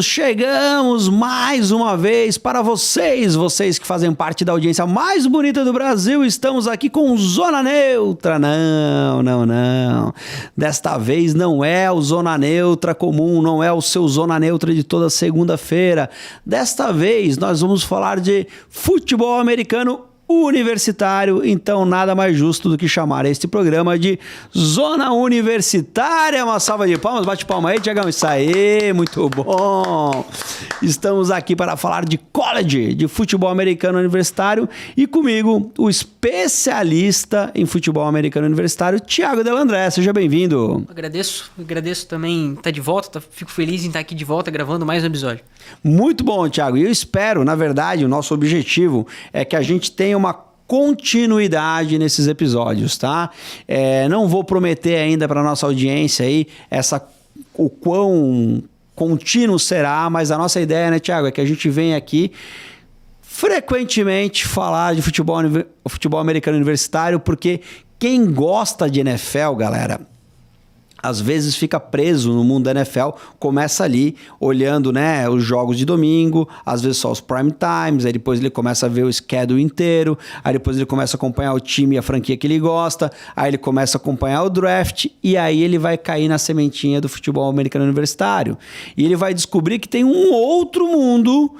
Chegamos mais uma vez para vocês que fazem parte da audiência mais bonita do Brasil. Estamos aqui com Zona Neutra. Não. Desta vez não é o Zona Neutra comum, não é o seu Zona Neutra de toda segunda-feira. Desta vez nós vamos falar de futebol americano universitário, então nada mais justo do que chamar este programa de Zona Universitária. Uma salva de palmas, bate palma aí, Tiagão. Isso aí, muito bom. Estamos aqui para falar de college, de futebol americano universitário, e comigo o especialista em futebol americano universitário, Thiago Delandré. Seja bem-vindo. Agradeço também estar de volta, fico feliz em estar aqui de volta gravando mais um episódio. Muito bom, Thiago. E eu espero, na verdade, o nosso objetivo é que a gente tenha uma continuidade nesses episódios, tá? Não vou prometer ainda para nossa audiência aí o quão contínuo será, mas a nossa ideia, né, Thiago, é que a gente venha aqui frequentemente falar de futebol americano universitário, porque quem gosta de NFL, galera, às vezes fica preso no mundo da NFL, começa ali olhando, né, os jogos de domingo, às vezes só os prime times, aí depois ele começa a ver o schedule inteiro, aí depois ele começa a acompanhar o time e a franquia que ele gosta, aí ele começa a acompanhar o draft, e aí ele vai cair na sementinha do futebol americano universitário. E ele vai descobrir que tem um outro mundo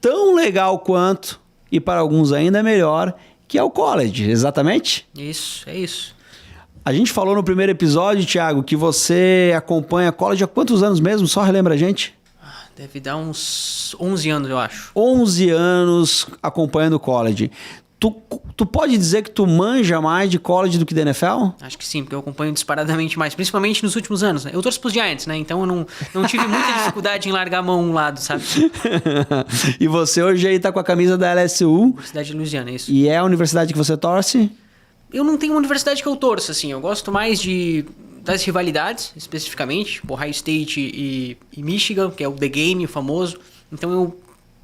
tão legal quanto, e para alguns ainda melhor, que é o college, exatamente? Isso, é isso. A gente falou no primeiro episódio, Thiago, que você acompanha college há quantos anos mesmo? Só relembra a gente. Deve dar uns 11 anos, eu acho. 11 anos acompanhando college. Tu pode dizer que tu manja mais de college do que da NFL? Acho que sim, porque eu acompanho disparadamente mais, principalmente nos últimos anos, né? Eu torço pros Giants, né? Então eu não tive muita dificuldade em largar a mão um lado, sabe? E você hoje aí tá com a camisa da LSU. Universidade de Louisiana, isso. E é a universidade que você torce? Eu não tenho uma universidade que eu torço, assim. Eu gosto mais das rivalidades, especificamente. Tipo, Ohio State e Michigan, que é o The Game, o famoso. Então eu,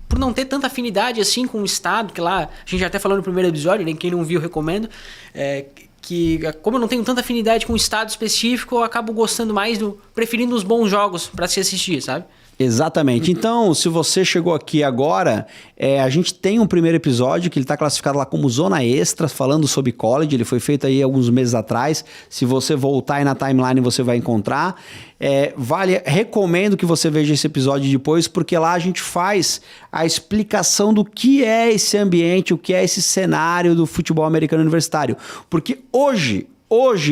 por não ter tanta afinidade assim com o estado, que lá, a gente já até falou no primeiro episódio, né? Quem não viu, recomendo. Que como eu não tenho tanta afinidade com o estado específico, eu acabo gostando mais preferindo os bons jogos para se assistir, sabe? Exatamente. Então, se você chegou aqui agora, a gente tem um primeiro episódio que ele está classificado lá como Zona Extra, falando sobre college. Ele foi feito aí alguns meses atrás. Se você voltar aí na timeline, você vai encontrar. Recomendo que você veja esse episódio depois, porque lá a gente faz a explicação do que é esse ambiente, o que é esse cenário do futebol americano universitário. Porque hoje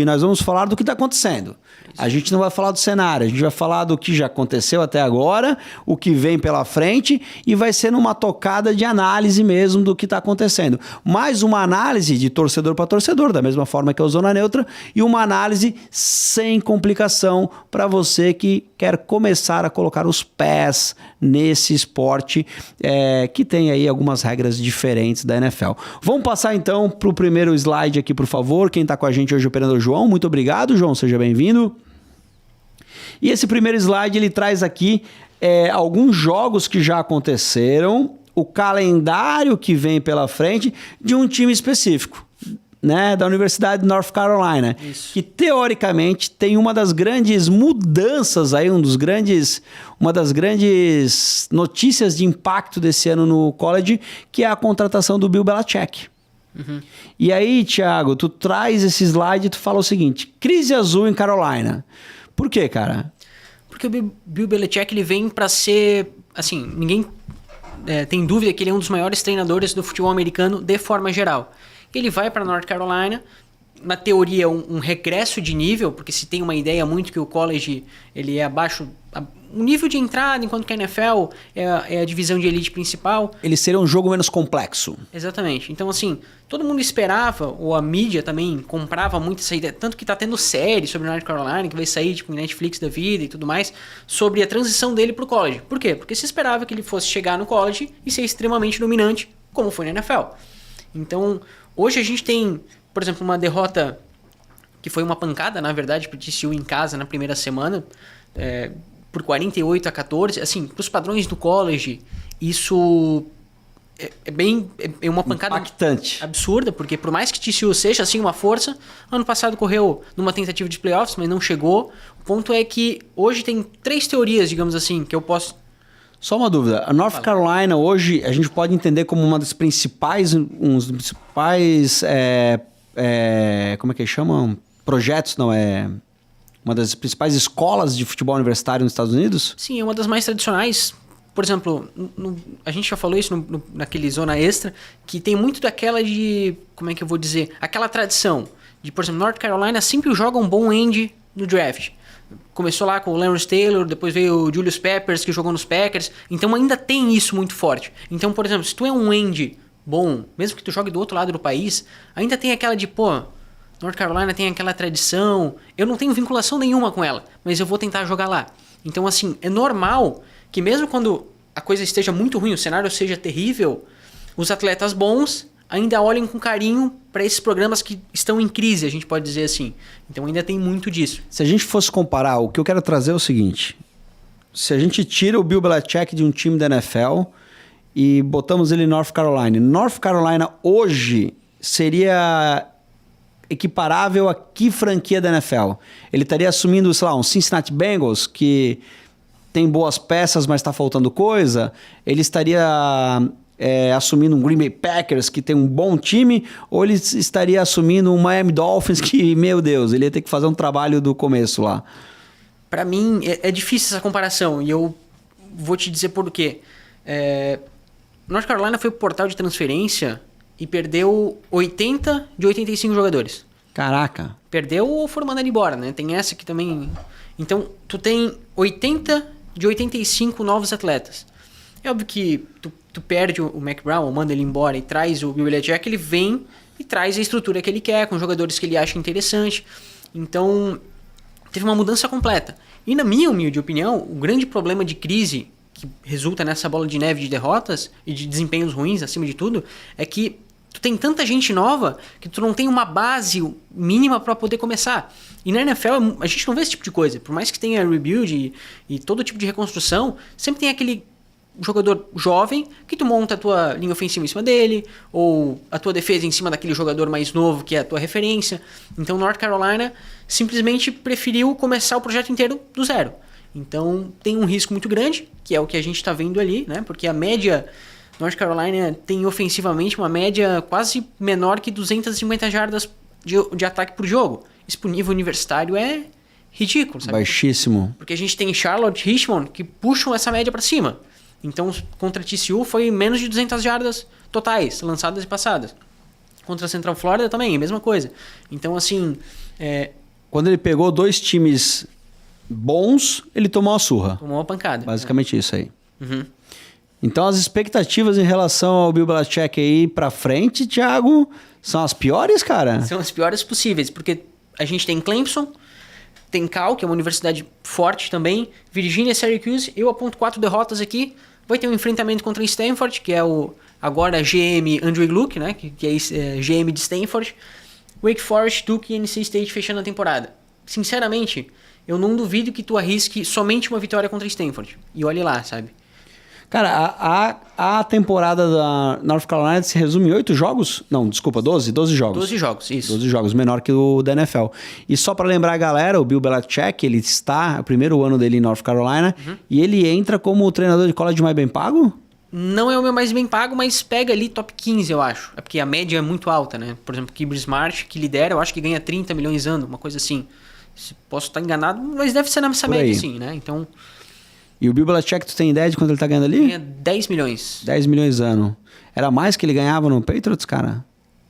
nós vamos falar do que está acontecendo. A gente não vai falar do cenário, a gente vai falar do que já aconteceu até agora, o que vem pela frente, e vai ser numa tocada de análise mesmo do que está acontecendo. Mais uma análise de torcedor para torcedor, da mesma forma que é o Zona Neutra, e uma análise sem complicação para você que quer começar a colocar os pés nesse esporte que tem aí algumas regras diferentes da NFL. Vamos passar então para o primeiro slide aqui, por favor. Quem está com a gente hoje é o operador João. Muito obrigado, João. Seja bem-vindo. E esse primeiro slide ele traz aqui alguns jogos que já aconteceram, o calendário que vem pela frente de um time específico, né, da Universidade de North Carolina. Isso. Que teoricamente tem uma das grandes mudanças aí, uma das grandes notícias de impacto desse ano no college, que é a contratação do Bill Belichick. Uhum. E aí, Thiago, tu traz esse slide e tu fala o seguinte: crise azul em Carolina. Por quê, cara? Porque o Bill Belichick ele vem para ser, assim, ninguém tem dúvida que ele é um dos maiores treinadores do futebol americano de forma geral. Ele vai para North Carolina, na teoria um regresso de nível, porque se tem uma ideia muito que o college ele é abaixo, o nível de entrada, enquanto que a NFL é a divisão de elite principal. Ele seria um jogo menos complexo. Exatamente. Então, assim, todo mundo esperava, ou a mídia também comprava muito essa ideia, tanto que tá tendo série sobre North Carolina, que vai sair tipo em Netflix da vida e tudo mais, sobre a transição dele pro college. Por quê? Porque se esperava que ele fosse chegar no college e ser extremamente dominante, como foi na NFL. Então, hoje a gente tem, por exemplo, uma derrota que foi uma pancada, na verdade, para o TCU em casa na primeira semana, por 48-14. Assim, para os padrões do college, isso é uma pancada impactante, absurda, porque por mais que TCU seja assim uma força, ano passado correu numa tentativa de playoffs, mas não chegou. O ponto é que hoje tem 3 teorias, digamos assim, que eu posso... Só uma dúvida, a North Carolina hoje a gente pode entender como uma das principais, como é que chamam? Projetos, não é? Uma das principais escolas de futebol universitário nos Estados Unidos? Sim, é uma das mais tradicionais. Por exemplo, a gente já falou isso naquele Zona Extra, que tem muito daquela de, como é que eu vou dizer, aquela tradição de, por exemplo, North Carolina sempre joga um bom end no draft. Começou lá com o Lawrence Taylor, depois veio o Julius Peppers, que jogou nos Packers, então ainda tem isso muito forte. Então, por exemplo, se tu é um end bom, mesmo que tu jogue do outro lado do país, ainda tem aquela de, North Carolina tem aquela tradição, eu não tenho vinculação nenhuma com ela, mas eu vou tentar jogar lá. Então, assim, é normal que mesmo quando a coisa esteja muito ruim, o cenário seja terrível, os atletas bons ainda olhem com carinho para esses programas que estão em crise, a gente pode dizer assim. Então ainda tem muito disso. Se a gente fosse comparar, o que eu quero trazer é o seguinte, se a gente tira o Bill Belichick de um time da NFL e botamos ele em North Carolina. North Carolina hoje seria equiparável a que franquia da NFL? Ele estaria assumindo, sei lá, um Cincinnati Bengals, que tem boas peças, mas está faltando coisa? Ele estaria assumindo um Green Bay Packers, que tem um bom time? Ou ele estaria assumindo um Miami Dolphins, que, meu Deus, ele ia ter que fazer um trabalho do começo lá? Para mim, é difícil essa comparação, e eu vou te dizer por quê. North Carolina foi pro portal de transferência e perdeu 80 de 85 jogadores. Caraca. Perdeu ou foram mandando embora, né? Tem essa aqui também. Então, tu tem 80 de 85 novos atletas. É óbvio que tu perde o Mac Brown, ou manda ele embora e traz o Bill Belichick, ele vem e traz a estrutura que ele quer, com jogadores que ele acha interessante. Então, teve uma mudança completa. E na minha humilde opinião, o grande problema de crise que resulta nessa bola de neve de derrotas e de desempenhos ruins, acima de tudo, é que tu tem tanta gente nova que tu não tem uma base mínima para poder começar. E na NFL a gente não vê esse tipo de coisa. Por mais que tenha rebuild e todo tipo de reconstrução, sempre tem aquele jogador jovem que tu monta a tua linha ofensiva em cima dele, ou a tua defesa em cima daquele jogador mais novo que é a tua referência. Então North Carolina simplesmente preferiu começar o projeto inteiro do zero. Então tem um risco muito grande, que é o que a gente está vendo ali, né? Porque a média North Carolina tem ofensivamente uma média quase menor que 250 jardas de ataque por jogo. Isso pro nível universitário é ridículo, sabe? Baixíssimo. Porque a gente tem Charlotte e Richmond que puxam essa média para cima. Então contra TCU foi menos de 200 jardas totais, lançadas e passadas. Contra a Central Florida também, a mesma coisa. Então assim... Quando ele pegou 2 times bons, ele tomou uma surra. Tomou uma pancada. Basicamente isso aí. Uhum. Então as expectativas em relação ao Bill Belichick aí pra frente, Thiago, são as piores, cara? São as piores possíveis, porque a gente tem Clemson, tem Cal, que é uma universidade forte também, Virginia, Syracuse, eu aponto 4 derrotas aqui, vai ter um enfrentamento contra Stanford, que é o agora GM Andrew Luck, né, que é GM de Stanford, Wake Forest, Duke e NC State fechando a temporada. Sinceramente, eu não duvido que tu arrisque somente uma vitória contra Stanford, e olhe lá, sabe? Cara, a temporada da North Carolina se resume em 8 jogos? Não, desculpa, 12 jogos. 12 jogos, isso. 12 jogos, menor que o da NFL. E só para lembrar a galera, o Bill Belichick, ele está, o primeiro ano dele em North Carolina, e ele entra como treinador de college mais bem pago? Não é o meu mais bem pago, mas pega ali top 15, eu acho. É porque a média é muito alta, né? Por exemplo, Kirby Smart, que lidera, eu acho que ganha 30 milhões ano, uma coisa assim. Posso estar enganado, mas deve ser nessa média, sim, né? Então... E o Bill Belichick, tu tem ideia de quanto ele tá ganhando ali? Ganha 10 milhões. 10 milhões ano. Era mais que ele ganhava no Patriots, cara?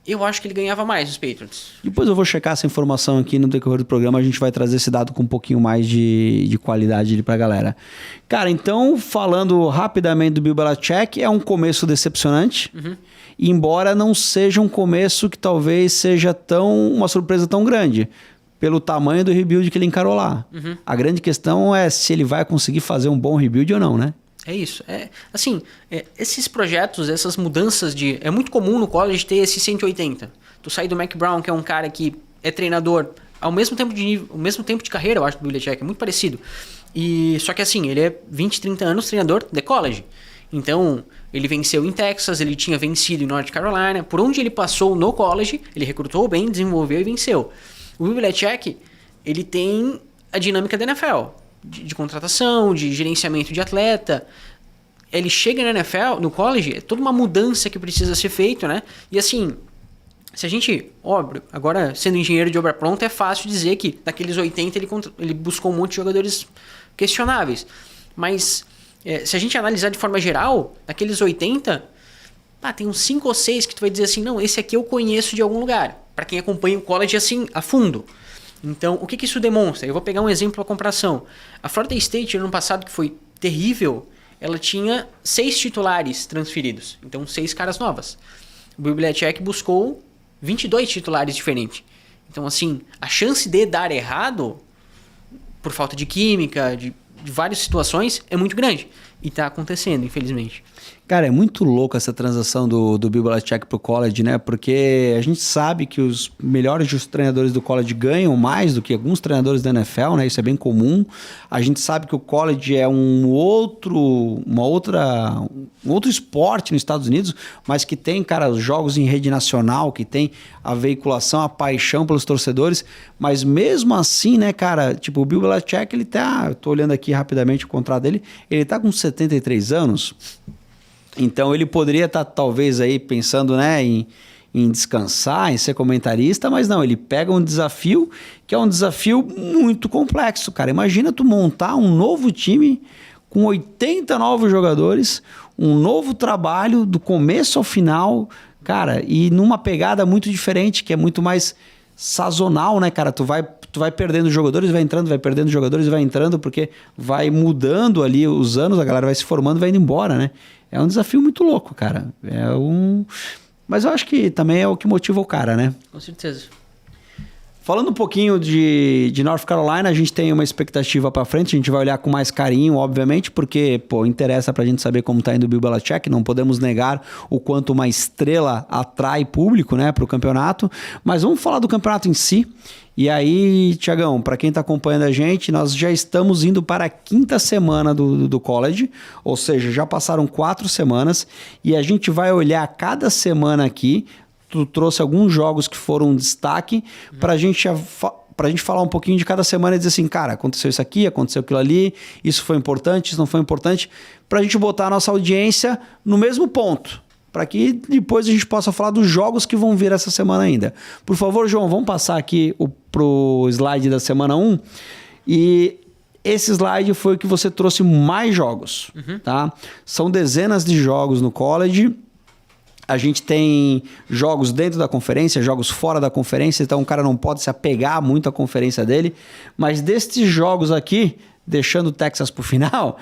Eu acho que ele ganhava mais nos Patriots. Depois eu vou checar essa informação aqui no decorrer do programa. A gente vai trazer esse dado com um pouquinho mais de qualidade ali pra galera. Cara, então, falando rapidamente do Bill Belichick, é um começo decepcionante. Embora não seja um começo que talvez seja uma surpresa tão grande. Pelo tamanho do rebuild que ele encarou lá. A grande questão é se ele vai conseguir fazer um bom rebuild ou não, né? É isso. Esses projetos, essas mudanças de... É muito comum no college ter esse 180. Tu sai do Mac Brown, que é um cara que é treinador ao mesmo tempo de carreira, eu acho, do Belichick. É muito parecido. Só que assim, ele é 20, 30 anos treinador de college. Então, ele venceu em Texas, ele tinha vencido em North Carolina. Por onde ele passou no college, ele recrutou bem, desenvolveu e venceu. O Bill Belichick, ele tem a dinâmica da NFL, de contratação, de gerenciamento de atleta. Ele chega na NFL, no college, é toda uma mudança que precisa ser feita, né? E assim, se a gente, óbvio, agora sendo engenheiro de obra pronta, é fácil dizer que daqueles 80 ele buscou um monte de jogadores questionáveis. Mas se a gente analisar de forma geral, daqueles 80, tem uns 5 ou 6 que tu vai dizer assim, não, esse aqui eu conheço de algum lugar. Para quem acompanha o college assim, a fundo. Então, o que isso demonstra? Eu vou pegar um exemplo para comparação. A Florida State, no ano passado, que foi terrível, ela tinha 6 titulares transferidos. Então, 6 caras novas. O Bill Belichick buscou 22 titulares diferentes. Então, assim, a chance de dar errado, por falta de química, de várias situações, é muito grande. E está acontecendo, infelizmente. Cara, é muito louco essa transação do Bill Belichick pro college, né? Porque a gente sabe que os melhores treinadores do college ganham mais do que alguns treinadores da NFL, né? Isso é bem comum. A gente sabe que o college é um outro esporte nos Estados Unidos, mas que tem, cara, os jogos em rede nacional, que tem a veiculação, a paixão pelos torcedores. Mas mesmo assim, né, cara? Tipo, o Bill Belichick, ele tá... Eu tô olhando aqui rapidamente o contrato dele. Ele tá com 73 anos... Então ele poderia estar talvez aí pensando, né, em descansar, em ser comentarista, mas não, ele pega um desafio que é um desafio muito complexo, cara. Imagina tu montar um novo time com 80 novos jogadores, um novo trabalho do começo ao final, cara, e numa pegada muito diferente, que é muito mais sazonal, né, cara? Tu vai perdendo jogadores, vai entrando, vai perdendo jogadores, vai entrando, porque vai mudando ali os anos, a galera vai se formando, vai indo embora, né? É um desafio muito louco, cara. Mas eu acho que também é o que motiva o cara, né? Com certeza. Falando um pouquinho de North Carolina, a gente tem uma expectativa para frente, a gente vai olhar com mais carinho, obviamente, porque, interessa pra gente saber como tá indo o Bill Belichick, não podemos negar o quanto uma estrela atrai público, né, pro campeonato, mas vamos falar do campeonato em si. E aí, Tiagão, para quem está acompanhando a gente, nós já estamos indo para a 5ª semana do college, ou seja, já passaram 4 semanas e a gente vai olhar cada semana aqui. Tu trouxe alguns jogos que foram um destaque para a gente falar um pouquinho de cada semana e dizer assim, cara, aconteceu isso aqui, aconteceu aquilo ali, isso foi importante, isso não foi importante, para a gente botar a nossa audiência no mesmo ponto, para que depois a gente possa falar dos jogos que vão vir essa semana ainda. Por favor, João, vamos passar aqui pro slide da semana 1. E esse slide foi o que você trouxe mais jogos, tá? São dezenas de jogos no college. A gente tem jogos dentro da conferência, jogos fora da conferência, então o cara não pode se apegar muito à conferência dele. Mas destes jogos aqui, deixando o Texas para o final,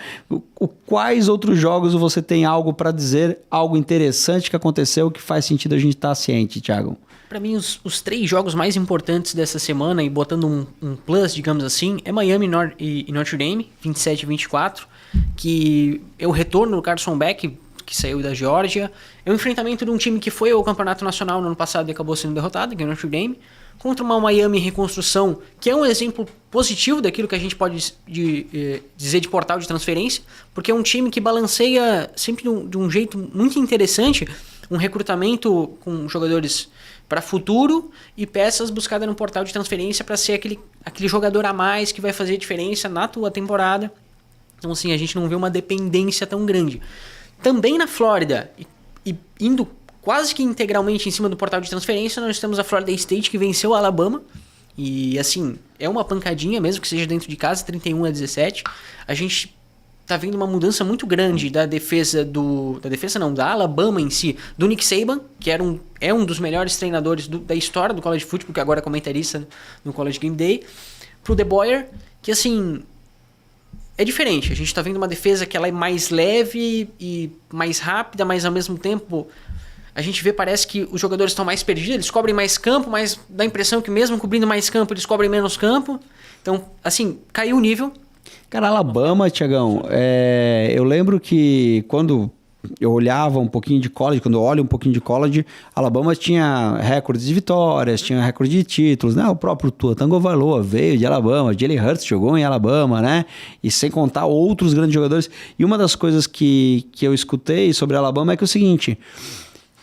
quais outros jogos você tem algo para dizer, algo interessante que aconteceu que faz sentido a gente estar ciente, Thiago? Para mim, os 3 jogos mais importantes dessa semana, e botando um plus, digamos assim, é Miami e Notre Dame, 27 e 24, que é o retorno do Carson Beck, que saiu da Geórgia. É o enfrentamento de um time que foi ao Campeonato Nacional no ano passado e acabou sendo derrotado, que é o Notre Dame, contra uma Miami em reconstrução, que é um exemplo positivo daquilo que a gente pode dizer de portal de transferência, porque é um time que balanceia sempre de um jeito muito interessante, um recrutamento com jogadores para futuro e peças buscadas no portal de transferência para ser aquele jogador a mais que vai fazer diferença na tua temporada. Então, assim, a gente não vê uma dependência tão grande. Também na Flórida, e indo quase que integralmente em cima do portal de transferência, nós temos a Florida State, que venceu a Alabama. E, assim, é uma pancadinha, mesmo que seja dentro de casa, 31-17. A gente tá vendo uma mudança muito grande da defesa da Alabama em si, do Nick Saban, que é um dos melhores treinadores da história do college football, que agora é comentarista no College Game Day, pro De Boer, que, assim, é diferente. A gente tá vendo uma defesa que ela é mais leve e mais rápida, mas ao mesmo tempo a gente vê, parece que os jogadores estão mais perdidos, eles cobrem mais campo, mas dá a impressão que mesmo cobrindo mais campo, eles cobrem menos campo. Então, assim, caiu o nível. Cara, Alabama, Tiagão, eu lembro que quando eu olhava um pouquinho de college, quando eu olho um pouquinho de college, Alabama tinha recordes de vitórias, tinha recorde de títulos, né? O próprio Tua Tagovailoa veio de Alabama, Jalen Hurts jogou em Alabama, né? E sem contar outros grandes jogadores. E uma das coisas que eu escutei sobre Alabama é que é o seguinte: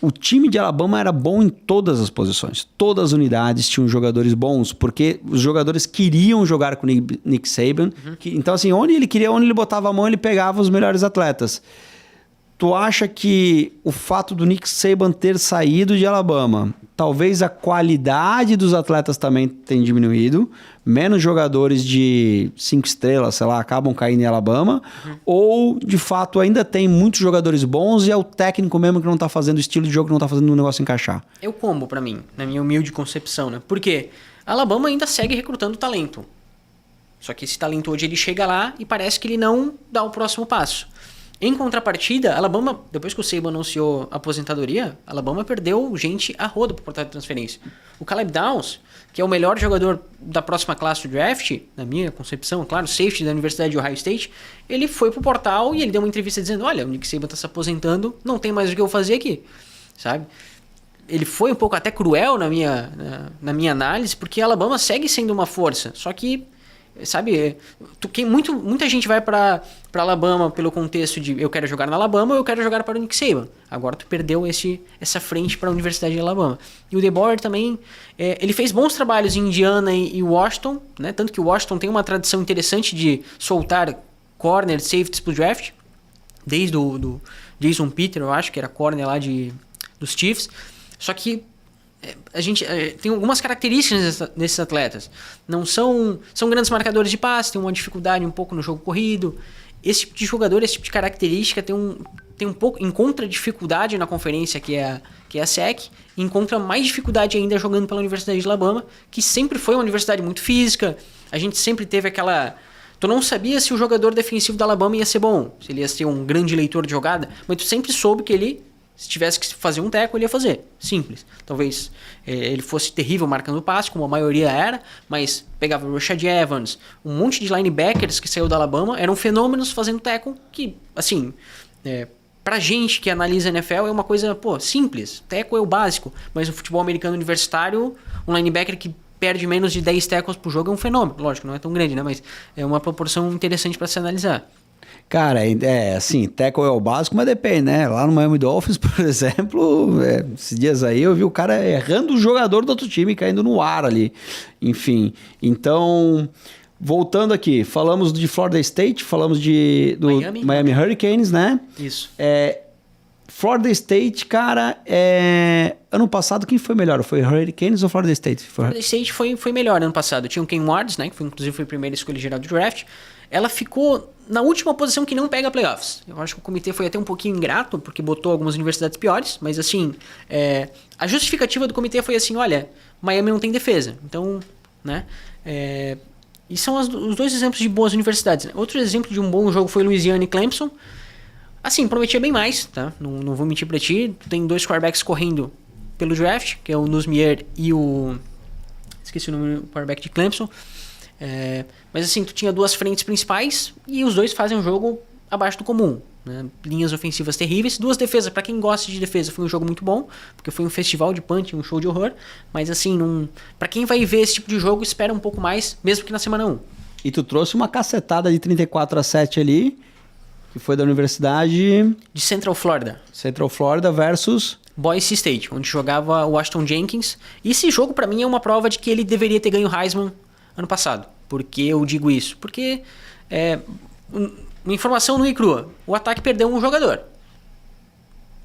o time de Alabama era bom em todas as posições. Todas as unidades tinham jogadores bons, porque os jogadores queriam jogar com o Nick Saban. Então, assim, onde ele botava a mão, ele pegava os melhores atletas. Tu acha que o fato do Nick Saban ter saído de Alabama, talvez a qualidade dos atletas também tenha diminuído, menos jogadores de 5 estrelas, sei lá, acabam caindo em Alabama, ou de fato ainda tem muitos jogadores bons e é o técnico mesmo que não tá fazendo o estilo de jogo, que não tá fazendo o negócio encaixar? É o combo pra mim, na minha humilde concepção, né? Porque Alabama ainda segue recrutando talento. Só que esse talento hoje ele chega lá e parece que ele não dá o próximo passo. Em contrapartida, Alabama, depois que o Saban anunciou a aposentadoria, Alabama perdeu gente a rodo para o portal de transferência. O Caleb Downs, que é o melhor jogador da próxima classe do draft, na minha concepção, claro, safety da Universidade de Ohio State, ele foi pro portal e ele deu uma entrevista dizendo: olha, o Nick Saban está se aposentando, não tem mais o que eu fazer aqui, sabe? Ele foi um pouco até cruel na minha análise, porque Alabama segue sendo uma força, só que, sabe, muita gente vai para Alabama pelo contexto de eu quero jogar na Alabama ou eu quero jogar para o Nick Saban. Agora tu perdeu essa frente para a Universidade de Alabama. E o DeBoer também, ele fez bons trabalhos em Indiana e Washington, né? Tanto que o Washington tem uma tradição interessante de soltar corner, safeties pro draft, desde o Jason Peter, eu acho que era corner lá dos Chiefs. Só que a gente tem algumas características nesses atletas. Não são grandes marcadores de passe, tem uma dificuldade um pouco no jogo corrido. Esse tipo de jogador, esse tipo de característica tem um pouco, encontra dificuldade na conferência que é a SEC, e encontra mais dificuldade ainda jogando pela Universidade de Alabama, que sempre foi uma universidade muito física. A gente sempre teve aquela... Tu não sabia se o jogador defensivo da Alabama ia ser bom, se ele ia ser um grande leitor de jogada, mas tu sempre soube que ele, se tivesse que fazer um teco, ele ia fazer. Simples. Talvez ele fosse terrível marcando o passe, como a maioria era, mas pegava o Rashad Evans, um monte de linebackers que saiu da Alabama, eram fenômenos fazendo teco que, assim, pra gente que analisa NFL é uma coisa, simples. Teco é o básico, mas no futebol americano universitário, um linebacker que perde menos de 10 tackles por jogo é um fenômeno. Lógico, não é tão grande, né? Mas é uma proporção interessante para se analisar. Cara, assim, tackle é o básico, mas depende, né? Lá no Miami Dolphins, por exemplo, esses dias aí eu vi o cara errando o jogador do outro time, caindo no ar ali. Enfim, então, voltando aqui, falamos de Florida State, falamos do Miami Hurricanes, né? Isso. Florida State, cara, ano passado quem foi melhor? Foi Hurricanes ou Florida State? Florida State foi melhor ano passado. Tinha o Ken Ward, né? Que inclusive foi a primeira escolha geral do draft. Ela ficou na última posição que não pega playoffs. Eu acho que o comitê foi até um pouquinho ingrato, porque botou algumas universidades piores, mas assim, a justificativa do comitê foi assim: olha, Miami não tem defesa. Então, né? E são os dois exemplos de boas universidades, né? Outro exemplo de um bom jogo foi Louisiana e Clemson. Assim, prometia bem mais, tá? Não vou mentir pra ti. Tem 2 quarterbacks correndo pelo draft, que é o Nusmier e o... Esqueci o nome do quarterback de Clemson. Mas assim, tu tinha 2 frentes principais e os dois fazem um jogo abaixo do comum, né? Linhas ofensivas terríveis, 2 defesas. Pra quem gosta de defesa, foi um jogo muito bom, porque foi um festival de punch, um show de horror. Mas assim, pra quem vai ver esse tipo de jogo, espera um pouco mais, mesmo que na semana 1. E tu trouxe uma cacetada de 34-7 ali, que foi da Universidade de Central Florida. Central Florida versus Boise State, onde jogava o Washington Jenkins. E esse jogo, pra mim, é uma prova de que ele deveria ter ganho o Heisman ano passado. Por que eu digo isso? Porque, uma informação nua e crua, o ataque perdeu um jogador.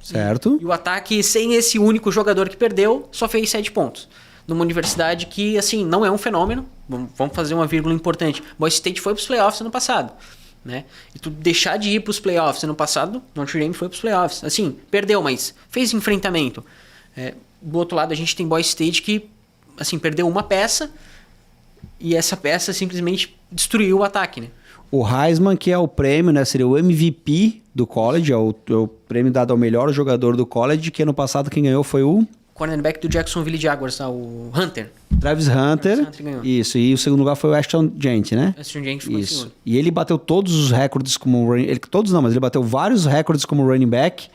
Certo. E o ataque, sem esse único jogador que perdeu, só fez 7 pontos. Numa universidade que, assim, não é um fenômeno. Vamos fazer uma vírgula importante. Boise State foi pros playoffs ano passado, né? E tu deixar de ir pros playoffs ano passado, Notre Dame foi pros playoffs. Assim, perdeu, mas fez enfrentamento. Do outro lado, a gente tem Boise State que, assim, perdeu uma peça e essa peça simplesmente destruiu o ataque, né? O Heisman, que é o prêmio, né? Seria o MVP do college, é o prêmio dado ao melhor jogador do college, que ano passado quem ganhou foi o cornerback do Jacksonville Jaguars, o Hunter. Travis Hunter ganhou. Isso, e o segundo lugar foi o Ashton Jeanty, né? Ashton Jeanty ficou em segundo. E ele bateu todos os recordes como todos não, mas ele bateu vários recordes como running back.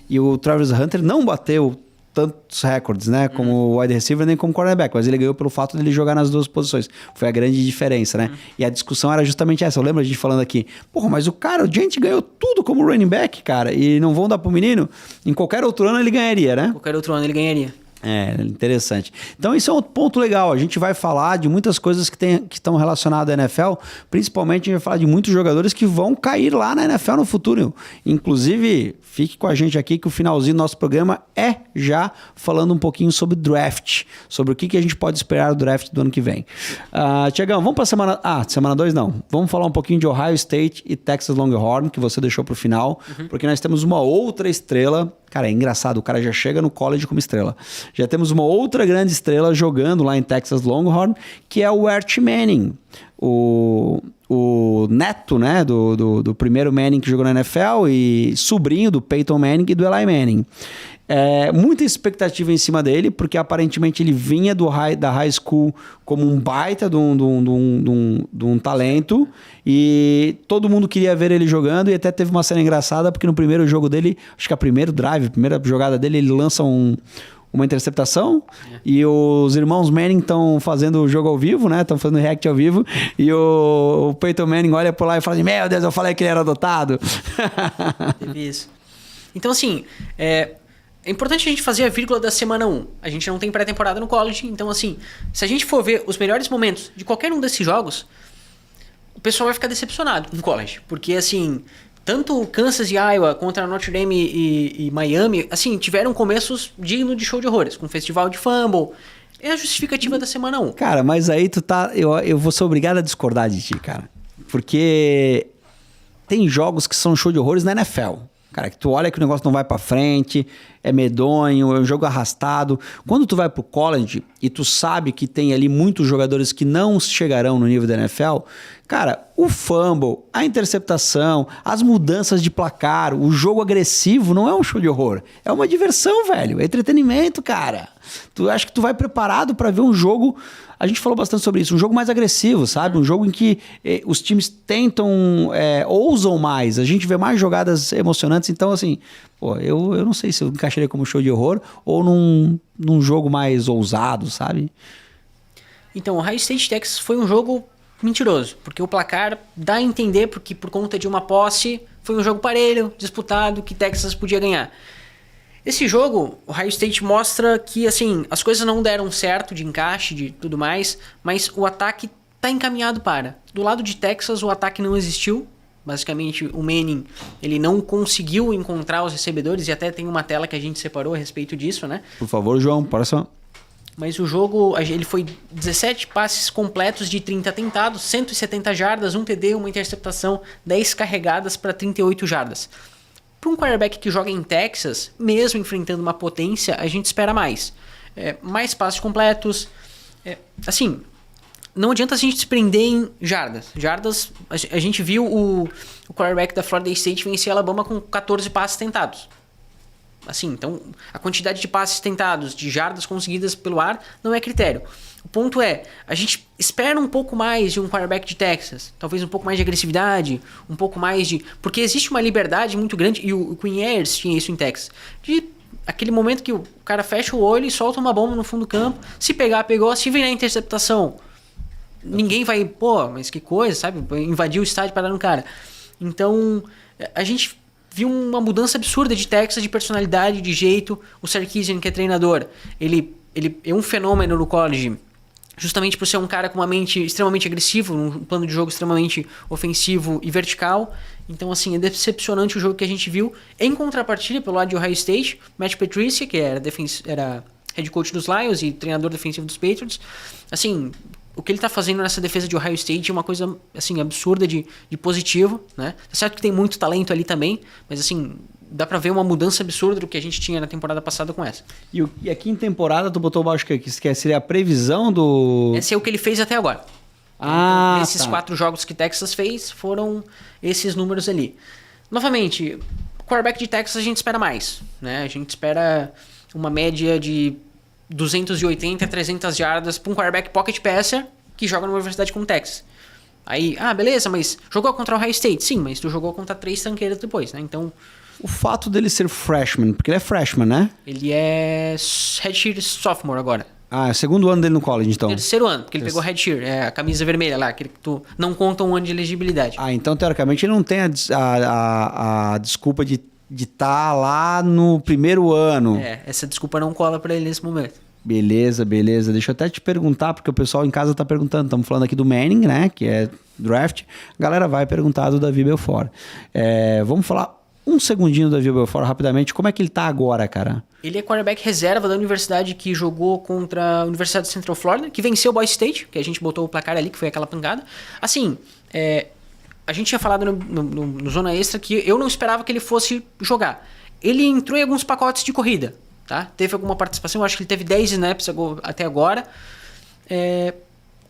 E o Travis Hunter não bateu tantos recordes, né? Como wide receiver nem como cornerback, mas ele ganhou pelo fato de ele jogar nas duas posições. Foi a grande diferença, né? E a discussão era justamente essa. Eu lembro a gente falando aqui, porra, mas o Jeanty ganhou tudo como running back, cara, e não vão dar pro menino? Em qualquer outro ano ele ganharia, né? Qualquer outro ano ele ganharia. É, interessante. Então, isso é um ponto legal. A gente vai falar de muitas coisas que estão relacionadas à NFL. Principalmente, a gente vai falar de muitos jogadores que vão cair lá na NFL no futuro. Inclusive, fique com a gente aqui que o finalzinho do nosso programa é já falando um pouquinho sobre draft. Sobre o que a gente pode esperar do draft do ano que vem. Tiagão, vamos para a semana 2 não. Vamos falar um pouquinho de Ohio State e Texas Longhorn, que você deixou para o final. Porque nós temos uma outra estrela. Cara, é engraçado, o cara já chega no college como estrela. Já temos uma outra grande estrela jogando lá em Texas Longhorn, que é o Arch Manning, o neto, né, do primeiro Manning que jogou na NFL e sobrinho do Peyton Manning e do Eli Manning. Muita expectativa em cima dele, porque aparentemente ele vinha da high school como um baita de um talento e todo mundo queria ver ele jogando e até teve uma cena engraçada porque no primeiro jogo dele, acho que a primeira jogada dele, ele lança uma interceptação e os irmãos Manning estão fazendo o jogo ao vivo, né? Estão fazendo react ao vivo e o Peyton Manning olha por lá e fala assim, meu Deus, eu falei que ele era adotado. Teve isso. Então assim, é importante a gente fazer a vírgula da semana 1. A gente não tem pré-temporada no college, então assim, se a gente for ver os melhores momentos de qualquer um desses jogos, o pessoal vai ficar decepcionado no college. Porque assim, tanto Kansas e Iowa contra Notre Dame e Miami, assim, tiveram começos dignos de show de horrores, com festival de fumble. É a justificativa da semana 1. Cara, mas aí eu vou ser obrigado a discordar de ti, cara. Porque tem jogos que são show de horrores na NFL. Cara, que tu olha que o negócio não vai pra frente, é medonho, é um jogo arrastado. Quando tu vai pro college e tu sabe que tem ali muitos jogadores que não chegarão no nível da NFL, cara, o fumble, a interceptação, as mudanças de placar, o jogo agressivo não é um show de horror. É uma diversão, velho. É entretenimento, cara. Tu acha que tu vai preparado pra ver um jogo... A gente falou bastante sobre isso, um jogo mais agressivo, sabe? Um jogo em que os times tentam, ousam mais, a gente vê mais jogadas emocionantes. Então, assim, pô, eu não sei se eu encaixaria como show de horror ou num jogo mais ousado, sabe? Então, o Ohio State Texas foi um jogo mentiroso, porque o placar dá a entender porque por conta de uma posse foi um jogo parelho, disputado, que Texas podia ganhar. Esse jogo, o Ohio State mostra que assim, as coisas não deram certo de encaixe, de tudo mais, mas o ataque está encaminhado para. Do lado de Texas, o ataque não existiu. Basicamente, o Manning ele não conseguiu encontrar os recebedores e até tem uma tela que a gente separou a respeito disso, né? Por favor, João, para só. Mas o jogo, ele foi 17 passes completos de 30 tentados, 170 jardas, 1 TD, uma interceptação, 10 carregadas para 38 jardas. Para um quarterback que joga em Texas, mesmo enfrentando uma potência, a gente espera mais. Mais passes completos. Assim, não adianta a gente se prender em jardas. Jardas, a gente viu o quarterback da Florida State vencer a Alabama com 14 passes tentados. Assim, então, a quantidade de passes tentados, de jardas conseguidas pelo ar, não é critério. O ponto é, a gente espera um pouco mais de um quarterback de Texas. Talvez um pouco mais de agressividade, um pouco mais de... Porque existe uma liberdade muito grande, e o Quinn Ewers tinha isso em Texas, de aquele momento que o cara fecha o olho e solta uma bomba no fundo do campo. Se pegar, pegou. Se virar a interceptação, ninguém vai... Pô, mas que coisa, sabe? Invadir o estádio para dar no cara. Então, a gente viu uma mudança absurda de Texas, de personalidade, de jeito. O Sarkisian, que é treinador, ele é um fenômeno no college, justamente por ser um cara com uma mente extremamente agressiva, um plano de jogo extremamente ofensivo e vertical. Então, assim, é decepcionante o jogo que a gente viu. Em contrapartida, pelo lado de Ohio State, Matt Patricia, que era head coach dos Lions e treinador defensivo dos Patriots, assim, o que ele tá fazendo nessa defesa de Ohio State é uma coisa, assim, absurda de positivo, né? Tá certo que tem muito talento ali também, mas, assim, dá pra ver uma mudança absurda do que a gente tinha na temporada passada com essa. E aqui em temporada tu botou baixo que seria a previsão do... Esse é o que ele fez até agora. Ah, esses 4 jogos que Texas fez foram esses números ali. Novamente, o quarterback de Texas a gente espera mais, né? A gente espera uma média de 280 a 300 jardas para um quarterback pocket passer que joga numa universidade como Texas. Aí, beleza, mas jogou contra o Ohio State? Sim, mas tu jogou contra 3 tanqueiras depois, né? Então... O fato dele ser freshman, porque ele é freshman, né? Ele é redshirt sophomore agora. É o segundo ano dele no college, então. Terceiro ano, porque ele pegou redshirt, a camisa vermelha lá, aquele que tu não conta um ano de elegibilidade. Então, teoricamente, ele não tem a desculpa de estar lá no primeiro ano. Essa desculpa não cola pra ele nesse momento. Beleza. Deixa eu até te perguntar, porque o pessoal em casa tá perguntando. Estamos falando aqui do Manning, né? Que é draft. A galera vai perguntar do Davi Belfort. Vamos falar um segundinho do Davi Belfort rapidamente. Como é que ele tá agora, cara? Ele é quarterback reserva da universidade que jogou contra a Universidade de Central Florida, que venceu o Boise State, que a gente botou o placar ali, que foi aquela pancada. Assim, a gente tinha falado no Zona Extra que eu não esperava que ele fosse jogar. Ele entrou em alguns pacotes de corrida, tá? Teve alguma participação, eu acho que ele teve 10 snaps até agora.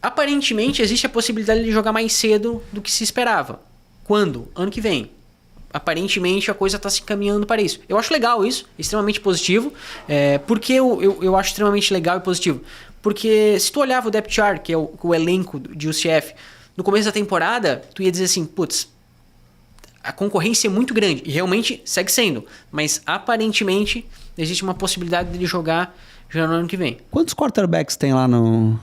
Aparentemente, existe a possibilidade de ele jogar mais cedo do que se esperava. Quando? Ano que vem. Aparentemente a coisa está se encaminhando para isso. Eu acho legal isso, extremamente positivo. Por que eu acho extremamente legal e positivo? Porque se tu olhava o depth chart, que é o elenco de UCF, no começo da temporada, tu ia dizer assim, putz, a concorrência é muito grande. E realmente segue sendo. Mas aparentemente existe uma possibilidade dele jogar já no ano que vem. Quantos quarterbacks tem lá no...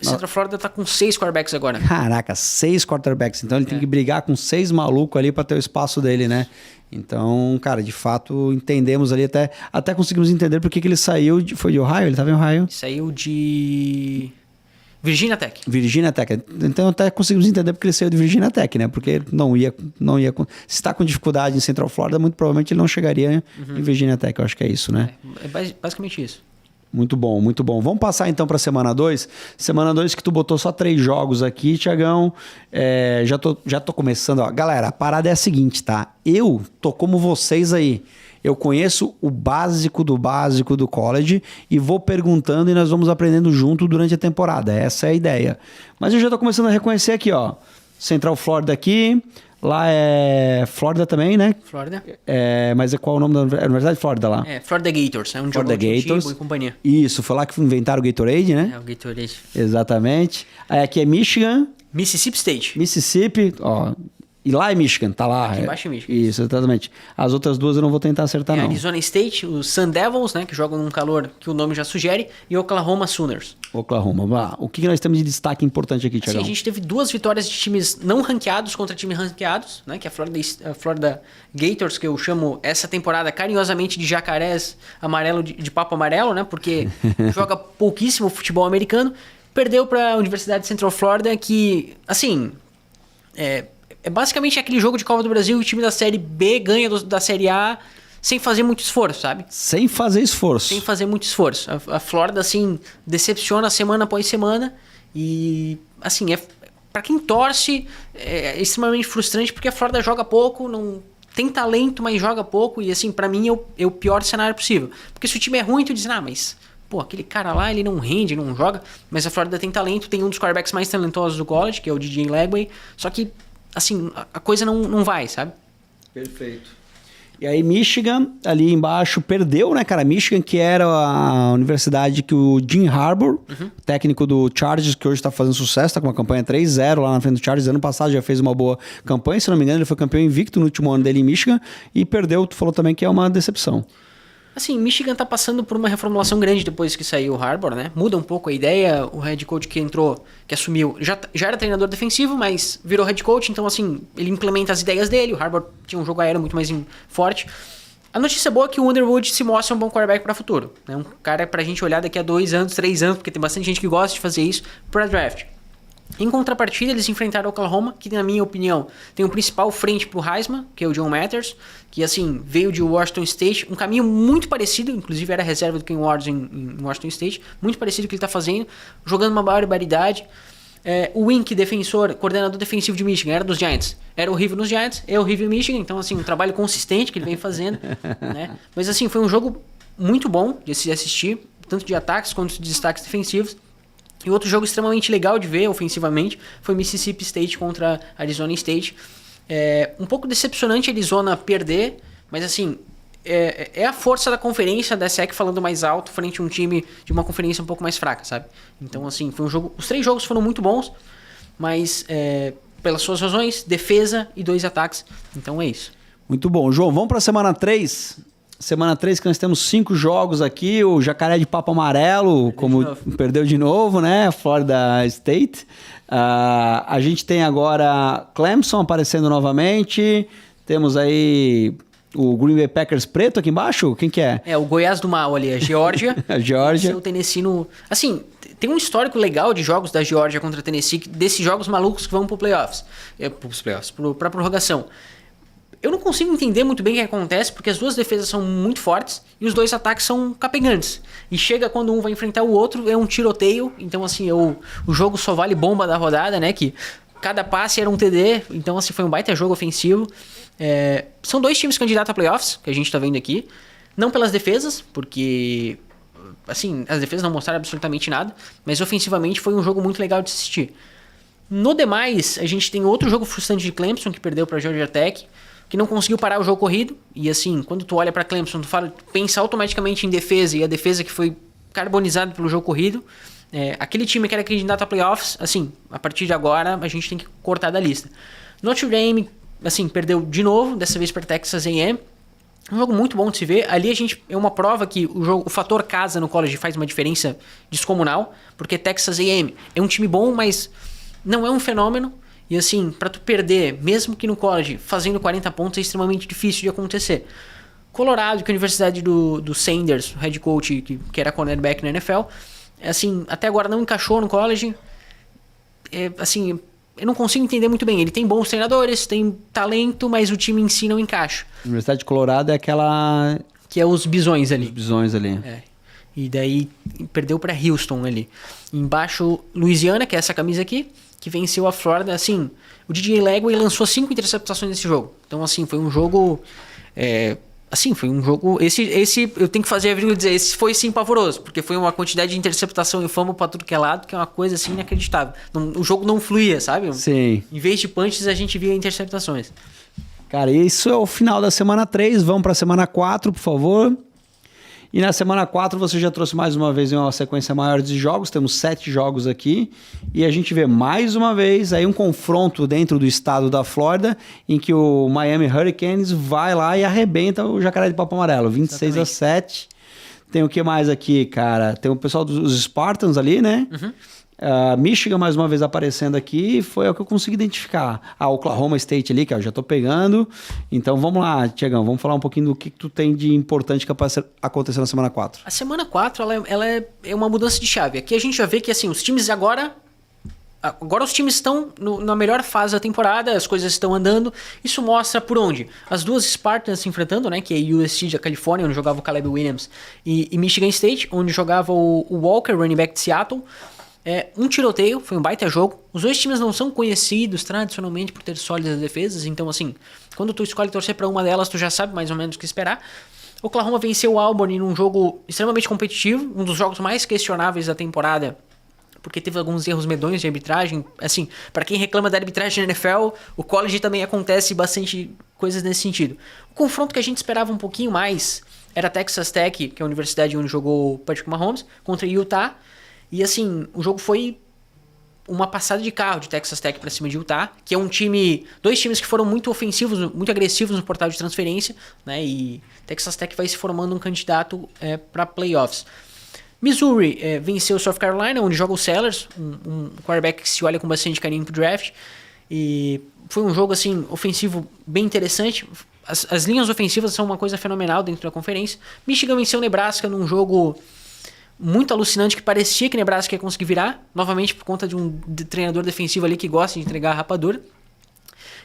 Central Florida tá com 6 quarterbacks agora. Caraca, 6 quarterbacks. Então ele tem que brigar com 6 malucos ali para ter o espaço dele, né? Então, cara, de fato, entendemos ali, até conseguimos entender por que ele saiu foi de Ohio? Ele tava em Ohio? Saiu de Virginia Tech. Virginia Tech. Então até conseguimos entender porque ele saiu de Virginia Tech, né? Porque não ia se está com dificuldade em Central Florida, muito provavelmente ele não chegaria em Virginia Tech. Eu acho que é isso, né? É basicamente isso. Muito bom, muito bom. Vamos passar então para semana 2. Semana 2 que tu botou só 3 jogos aqui, Thiagão. Já tô começando. Ó. Galera, a parada é a seguinte, tá? Eu tô como vocês aí. Eu conheço o básico do college e vou perguntando e nós vamos aprendendo junto durante a temporada. Essa é a ideia. Mas eu já tô começando a reconhecer aqui, ó. Central Florida aqui. Lá é Flórida também, né? Flórida. Mas qual é o nome da Universidade de Flórida lá? Florida Gators. É um Florida Gators e companhia. Isso, foi lá que inventaram o Gatorade, né? O Gatorade. Exatamente. Aí aqui é Michigan. Mississippi State. Mississippi, ó. E lá é Michigan, tá lá. Aqui embaixo é Michigan. Isso, exatamente. As outras duas eu não vou tentar acertar, não. Arizona State, os Sun Devils, né? Que jogam num calor que o nome já sugere. E Oklahoma Sooners. Oklahoma. O que nós temos de destaque importante aqui, Thiagão? A gente teve 2 vitórias de times não ranqueados contra times ranqueados, né? Que é a Florida Gators, que eu chamo essa temporada carinhosamente de jacarés amarelo, de papo amarelo, né? Porque joga pouquíssimo futebol americano. Perdeu para a Universidade de Central Florida, que, assim... É basicamente aquele jogo de Copa do Brasil e o time da Série B ganha da Série A sem fazer muito esforço, sabe? Sem fazer esforço. Sem fazer muito esforço. A Flórida, assim, decepciona semana após semana e, assim, pra quem torce, é extremamente frustrante porque a Flórida joga pouco, não tem talento, mas joga pouco e, assim, pra mim é o pior cenário possível. Porque se o time é ruim, tu diz, mas... Pô, aquele cara lá, ele não rende, não joga, mas a Flórida tem talento, tem um dos quarterbacks mais talentosos do college, que é o DJ Legway, só que assim, a coisa não vai, sabe? Perfeito. E aí Michigan, ali embaixo, perdeu, né, cara? Michigan, que era a universidade que o Jim Harbaugh, técnico do Chargers, que hoje está fazendo sucesso, tá com uma campanha 3-0 lá na frente do Chargers. Ano passado já fez uma boa campanha, se não me engano, ele foi campeão invicto no último ano dele em Michigan e perdeu, tu falou também que é uma decepção. Assim, Michigan tá passando por uma reformulação grande depois que saiu o Harbaugh, né? Muda um pouco a ideia, o head coach que entrou, que assumiu, já era treinador defensivo, mas virou head coach, então assim, ele implementa as ideias dele, o Harbaugh tinha um jogo aéreo muito mais forte. A notícia boa é que o Underwood se mostra um bom quarterback para o futuro, né? Um cara pra gente olhar daqui a 2 anos, 3 anos, porque tem bastante gente que gosta de fazer isso para draft. Em contrapartida, eles enfrentaram o Oklahoma, que na minha opinião tem o principal frente pro Heisman, que é o John Mathers, que assim, veio de Washington State, um caminho muito parecido, inclusive era reserva do Ken Ward's em Washington State, muito parecido com o que ele está fazendo, jogando uma barbaridade. O Wink, coordenador defensivo de Michigan, era dos Giants. Era horrível nos Giants, é horrível em Michigan, então assim, um trabalho consistente que ele vem fazendo, né? Mas assim, foi um jogo muito bom de se assistir, tanto de ataques quanto de destaques defensivos. E outro jogo extremamente legal de ver ofensivamente foi Mississippi State contra Arizona State. Um pouco decepcionante a Arizona perder, mas assim, é a força da conferência da SEC falando mais alto frente a um time de uma conferência um pouco mais fraca, sabe? Então, assim, foi um jogo... Os 3 jogos foram muito bons, mas pelas suas razões, defesa e 2 ataques. Então, é isso. Muito bom. João, vamos para a semana 3. Semana 3 que nós temos 5 jogos aqui. O Jacaré de Papo Amarelo, perdeu de novo, né? Florida State. A gente tem agora Clemson aparecendo novamente. Temos aí o Green Bay Packers preto aqui embaixo. Quem que é? É, o Goiás do Mal ali, a Geórgia. A Geórgia. O Tennessee no... Assim, tem um histórico legal de jogos da Geórgia contra a Tennessee, desses jogos malucos que vão pro playoffs. Pra prorrogação. Eu não consigo entender muito bem o que acontece, porque as duas defesas são muito fortes e os 2 ataques são capegantes. E chega quando um vai enfrentar o outro, é um tiroteio. Então, assim, o jogo só vale bomba da rodada, né? Que cada passe era um TD. Então, assim, foi um baita jogo ofensivo. São 2 times candidatos a playoffs, que a gente tá vendo aqui. Não pelas defesas, porque... Assim, as defesas não mostraram absolutamente nada. Mas ofensivamente foi um jogo muito legal de assistir. No demais, a gente tem outro jogo frustrante de Clemson, que perdeu pra Georgia Tech, que não conseguiu parar o jogo corrido. E assim, quando tu olha pra Clemson, tu pensa automaticamente em defesa, e a defesa que foi carbonizada pelo jogo corrido. Aquele time que era candidato a playoffs, assim, a partir de agora a gente tem que cortar da lista. Notre Dame, assim, perdeu de novo, dessa vez para Texas A&M. Um jogo muito bom de se ver. Ali é uma prova que o fator casa no college faz uma diferença descomunal, porque Texas A&M é um time bom, mas não é um fenômeno. E assim, pra tu perder, mesmo que no college, fazendo 40 pontos, é extremamente difícil de acontecer. Colorado, que é a universidade do Sanders, o head coach, que era cornerback na NFL, assim, até agora não encaixou no college. Assim, eu não consigo entender muito bem. Ele tem bons treinadores, tem talento, mas o time em si não encaixa. A Universidade de Colorado é aquela... Que é os Bisões ali. Os Bisões ali. E daí perdeu pra Houston ali. Embaixo, Louisiana, que é essa camisa aqui, que venceu a Florida. Assim, o DJ Legway lançou 5 interceptações nesse jogo. Então, assim, foi um jogo... foi um jogo... Esse eu tenho que fazer a vírgula e dizer, esse foi sim pavoroso, porque foi uma quantidade de interceptação e fumble pra tudo que é lado, que é uma coisa assim inacreditável. O jogo não fluía, sabe? Sim. Em vez de punches, a gente via interceptações. Cara, isso é o final da semana 3. Vamos pra semana 4, por favor. E na semana 4 você já trouxe mais uma vez uma sequência maior de jogos, temos 7 jogos aqui, e a gente vê mais uma vez aí um confronto dentro do estado da Flórida, em que o Miami Hurricanes vai lá e arrebenta o Jacaré de Papo Amarelo, 26-7. Tem o que mais aqui, cara? Tem o pessoal dos Spartans ali, né? Uhum. Michigan mais uma vez aparecendo aqui, foi o que eu consegui identificar. Oklahoma State ali, que eu já tô pegando. Então vamos lá, Tiagão, vamos falar um pouquinho do que tu tem de importante que aconteceu na semana 4. A semana 4, ela é uma mudança de chave. Aqui a gente já vê que assim, os times agora os times estão na melhor fase da temporada, as coisas estão andando. Isso mostra por onde? As duas Spartans se enfrentando, né? Que é a USC da Califórnia, onde jogava o Caleb Williams, e Michigan State, onde jogava o Walker, running back de Seattle. Um tiroteio, foi um baita jogo. Os dois times não são conhecidos tradicionalmente por ter sólidas defesas, então assim, quando tu escolhe torcer para uma delas, tu já sabe mais ou menos o que esperar. Oklahoma venceu o Auburn num jogo extremamente competitivo, um dos jogos mais questionáveis da temporada, porque teve alguns erros medonhos de arbitragem. Assim, para quem reclama da arbitragem na NFL, o college também acontece bastante coisas nesse sentido. O confronto que a gente esperava um pouquinho mais era Texas Tech, que é a universidade onde jogou Patrick Mahomes, contra Utah. E assim, o jogo foi uma passada de carro de Texas Tech para cima de Utah, que é um time, 2 times que foram muito ofensivos, muito agressivos no portal de transferência, né? E Texas Tech vai se formando um candidato para playoffs. Missouri venceu South Carolina, onde joga o Sellers, um quarterback que se olha com bastante carinho pro draft. E foi um jogo assim ofensivo bem interessante. As linhas ofensivas são uma coisa fenomenal dentro da conferência. Michigan venceu Nebraska num jogo muito alucinante, que parecia que Nebraska ia conseguir virar, novamente por conta de um treinador defensivo ali que gosta de entregar a rapadura.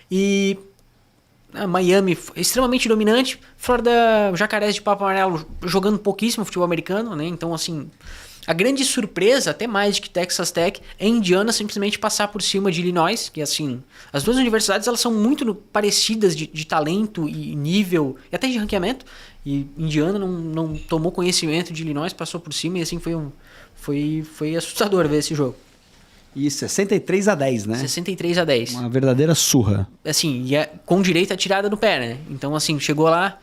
E Miami extremamente dominante, Florida Jacarés de Papo Amarelo jogando pouquíssimo futebol americano, né? Então assim, a grande surpresa, até mais do que Texas Tech, é Indiana simplesmente passar por cima de Illinois, que assim, as duas universidades elas são muito parecidas de talento e nível, e até de ranqueamento, e Indiana não tomou conhecimento de Illinois, passou por cima, e assim foi assustador ver esse jogo. E 63-10, né? 63-10. Uma verdadeira surra. Assim, com direito à tirada no pé, né? Então assim, chegou lá,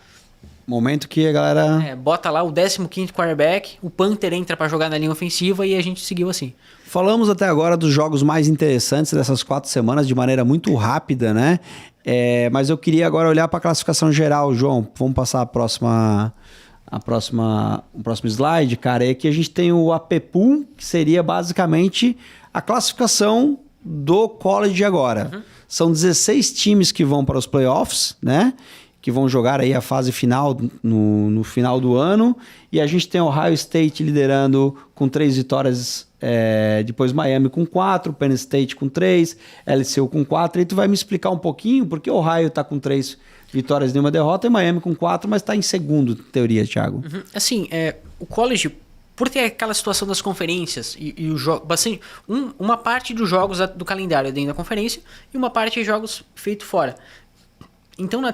Momento que a galera... Bota lá o 15º quarterback, o Panther entra para jogar na linha ofensiva e a gente seguiu assim. Falamos até agora dos jogos mais interessantes dessas 4 semanas de maneira muito rápida, né? Mas eu queria agora olhar para a classificação geral, João. Vamos passar o próximo slide, cara. E aqui a gente tem o AP Pool, que seria basicamente a classificação do college agora. Uhum. São 16 times que vão para os playoffs, né? Que vão jogar aí a fase final no final do ano. E a gente tem Ohio State liderando com 3 vitórias, depois Miami com 4, Penn State com 3, LSU com 4. E tu vai me explicar um pouquinho porque o Ohio está com 3 vitórias e nenhuma derrota, e Miami com 4, mas está em segundo, em teoria, Thiago. Uhum. Assim, o college, por ter aquela situação das conferências e o jogo, bastante, uma parte dos jogos do calendário é dentro da conferência e uma parte é jogos feitos fora. Então, na